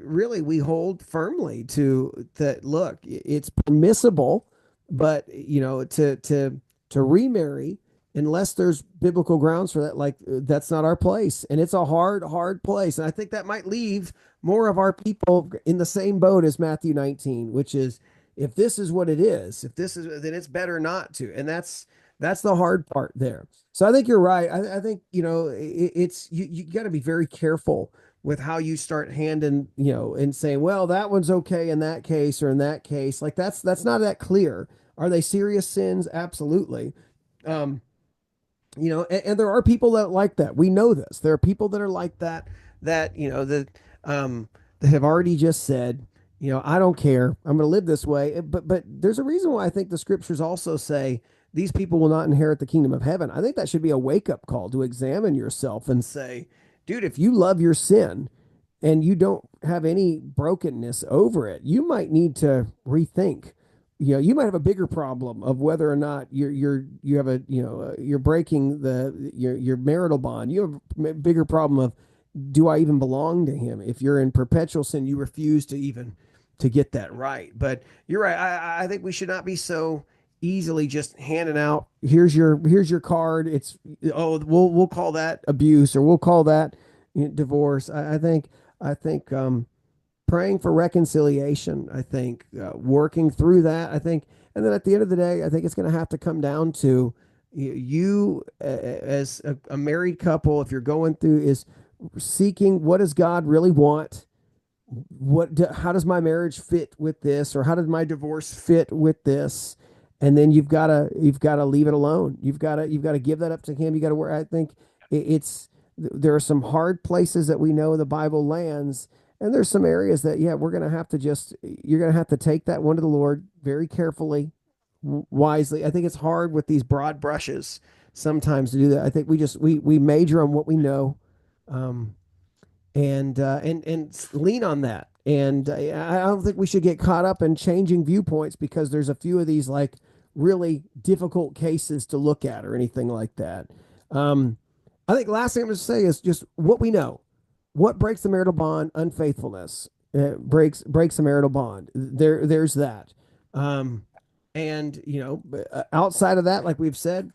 A: really we hold firmly to that. Look, it's permissible, but to remarry unless there's biblical grounds for that, like that's not our place. And it's a hard place. And I think that might leave more of our people in the same boat as Matthew 19, which is if this is what it is, if this is, then it's better not to. And that's the hard part there. So I think you're right. I think, it's, you got to be very careful with how you start handing, and saying, well, that one's okay in that case or in that case. Like that's not that clear. Are they serious sins? Absolutely. Um, and there are people that like that. We know this. There are people that are like that, that have already just said, I don't care. I'm going to live this way. But there's a reason why I think the scriptures also say these people will not inherit the kingdom of heaven. I think that should be a wake up call to examine yourself and say, dude, if you love your sin and you don't have any brokenness over it, you might need to rethink. You might have a bigger problem of whether or not you have you're breaking your marital bond. You have a bigger problem of, do I even belong to him? If you're in perpetual sin, you refuse to even to get that right. But you're right. I think we should not be so easily just handing out, here's your card. It's, oh, we'll call that abuse or we'll call that divorce. I think praying for reconciliation. I think working through that. I think, and then at the end of the day, I think it's going to have to come down to you as a married couple. If you're going through, is seeking what does God really want? How does my marriage fit with this, or how does my divorce fit with this? And then you've got to leave it alone. You've got to give that up to Him. You got to work. I think it's there are some hard places that we know the Bible lands, and there's some areas that, yeah, we're going to have to you're going to have to take that one to the Lord very carefully, wisely. I think it's hard with these broad brushes sometimes to do that. I think we major on what we know, um, and lean on that. And I don't think we should get caught up in changing viewpoints because there's a few of these like really difficult cases to look at or anything like that. Um, I think last thing I'm going to say is just what we know. What breaks the marital bond? Unfaithfulness breaks a marital bond. There's that. Um, and outside of that, like we've said,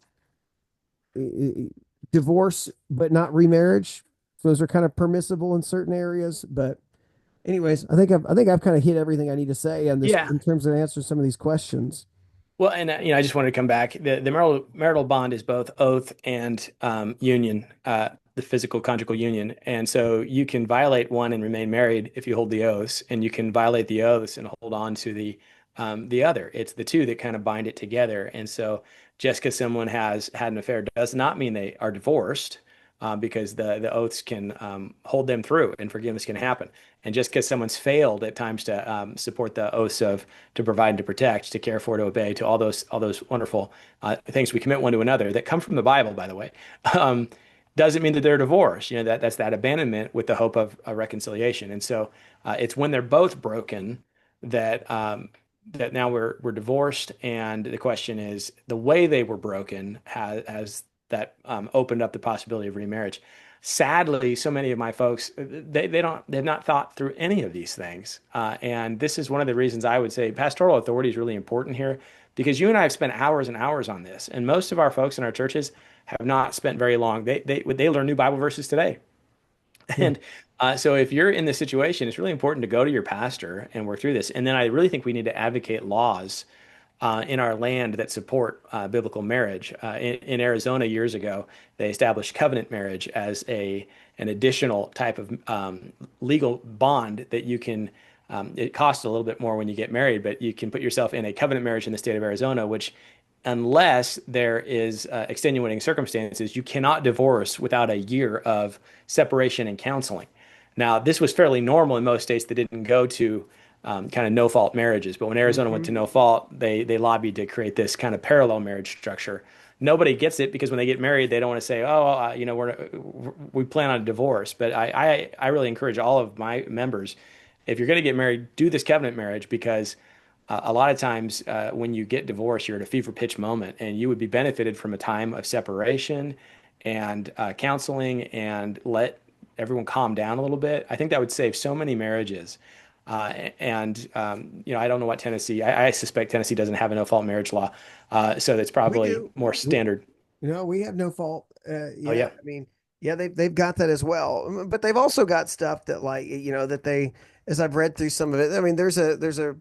A: divorce, but not remarriage. Those are kind of permissible in certain areas. But anyways, I think I've kind of hit everything I need to say on this
B: Yeah.
A: in terms of answering some of these questions.
B: Well, and I just wanted to come back. The marital bond is both oath and union, the physical conjugal union, and so you can violate one and remain married if you hold the oaths, and you can violate the oaths and hold on to the other. It's the two that kind of bind it together. And so, just because someone has had an affair does not mean they are divorced, because the oaths can hold them through, and forgiveness can happen. And just because someone's failed at times to support the oaths of to provide, to protect, to care for, to obey, to all those wonderful things we commit one to another that come from the Bible, by the way, um, doesn't mean that they're divorced. That's that abandonment with the hope of a reconciliation. And so it's when they're both broken that now we're divorced, and the question is the way they were broken has that opened up the possibility of remarriage. Sadly, so many of my folks they've not thought through any of these things, and this is one of the reasons I would say pastoral authority is really important here, because you and I have spent hours and hours on this, and most of our folks in our churches have not spent very long. They learn new Bible verses today.
A: Yeah.
B: And so if you're in this situation, it's really important to go to your pastor and work through this. And then I really think we need to advocate laws in our land that support biblical marriage. In Arizona years ago, they established covenant marriage as an additional type of legal bond that you can. It costs a little bit more when you get married, but you can put yourself in a covenant marriage in the state of Arizona, which, unless there is extenuating circumstances, you cannot divorce without a year of separation and counseling. Now, this was fairly normal in most states that didn't go to kind of no fault marriages. But when Arizona went to
A: Mhm.
B: no fault, they lobbied to create this kind of parallel marriage structure. Nobody gets it because when they get married, they don't want to say, "Oh, we plan on a divorce." But I really encourage all of my members, if you're going to get married, do this covenant marriage, because a lot of times when you get divorced, you're at a fever pitch moment, and you would be benefited from a time of separation and counseling, and let everyone calm down a little bit. I think that would save so many marriages. I don't know what Tennessee, I suspect Tennessee doesn't have a no fault marriage law. So that's
A: We
B: probably
A: do.
B: more standard.
A: We have no fault.
B: Oh,
A: Yeah,
B: yeah.
A: I mean, yeah, they've got that as well. But they've also got stuff that, like, that they, as I've read through some of it, I mean, there's a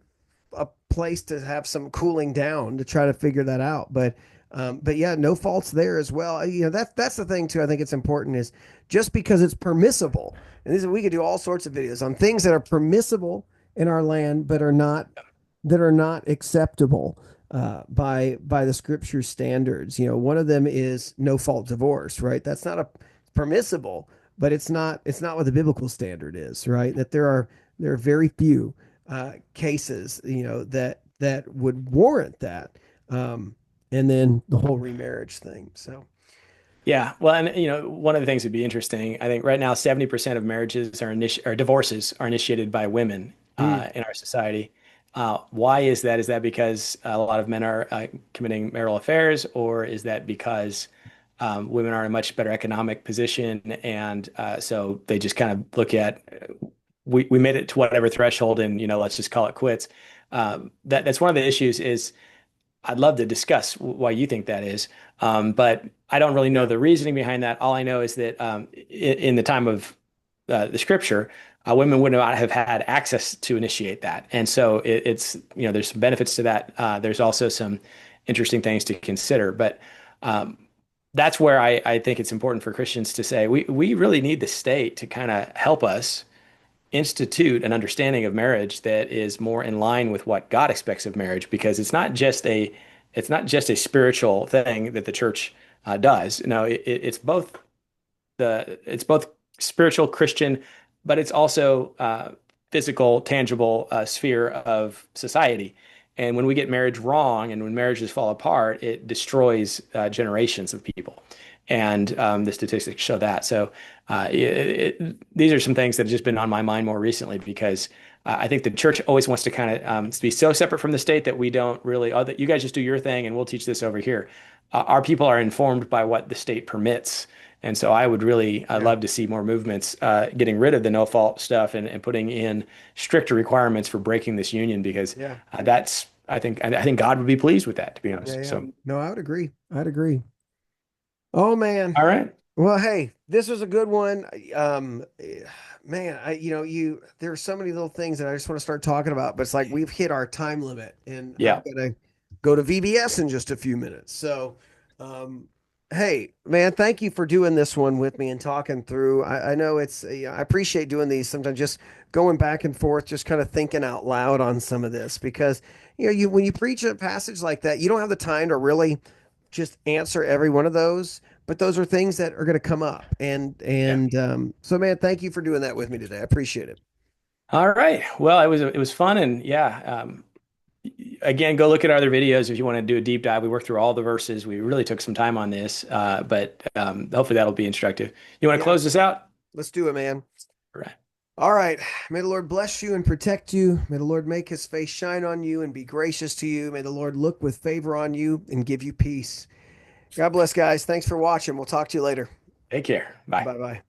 A: place to have some cooling down to try to figure that out. But yeah, no faults there as well. That's the thing too. I think it's important is just because it's permissible, and we could do all sorts of videos on things that are permissible in our land, but are not acceptable by the scripture standards. One of them is no fault divorce, right? That's not a permissible, but it's not what the biblical standard is, right? That there are very few cases, that would warrant that. And then the whole remarriage thing. So,
B: Yeah. Well, and one of the things that'd be interesting, I think right now, 70% of marriages or divorces are initiated by women
A: mm,
B: in our society. Why is that? Is that because a lot of men are committing marital affairs, or is that because women are in a much better economic position, and so they just kind of look at we made it to whatever threshold, and let's just call it quits. That's one of the issues. Is I'd love to discuss why you think that is, but I don't really know
A: yeah,
B: the reasoning behind that. All I know is that in the time of the scripture, women would not have had access to initiate that, and so there's some benefits to that. There's also some interesting things to consider, but that's where I think it's important for Christians to say we really need the state to kind of help us institute an understanding of marriage that is more in line with what God expects of marriage, because it's not just a spiritual thing that the church does. No, it's both spiritual Christian, but it's also physical, tangible sphere of society. And when we get marriage wrong, and when marriages fall apart, it destroys generations of people. And the statistics show that. So these are some things that have just been on my mind more recently, because I think the church always wants to kind of be so separate from the state that we don't really, oh, that you guys just do your thing and we'll teach this over here. Our people are informed by what the state permits. And so I'd
A: yeah,
B: love to see more movements getting rid of the no fault stuff, and putting in stricter requirements for breaking this union, because
A: yeah,
B: I think God would be pleased with that, to be
A: yeah,
B: honest.
A: yeah.
B: So,
A: No, I would agree. I'd agree. Oh man.
B: all right.
A: Well, hey, this was a good one. Man, there are so many little things that I just want to start talking about, but it's like we've hit our time limit, and I've
B: Yeah.
A: got to go to VBS in just a few minutes. So, um, hey, man, thank you for doing this one with me and talking through. I know I appreciate doing these sometimes, just going back and forth, just kind of thinking out loud on some of this, because when you preach a passage like that, you don't have the time to really just answer every one of those, but those are things that are going to come up.
B: Yeah.
A: So, man, thank you for doing that with me today. I appreciate it.
B: All right. Well, it was fun, and yeah. Again, go look at our other videos if you want to do a deep dive. We worked through all the verses. We really took some time on this, but hopefully that'll be instructive. You want to
A: Yeah,
B: close this out?
A: let's do it, man.
B: All right.
A: All right. May the Lord bless you and protect you. May the Lord make his face shine on you and be gracious to you. May the Lord look with favor on you and give you peace. God bless, guys. Thanks for watching. We'll talk to you later.
B: Take care. Bye.
A: Bye bye.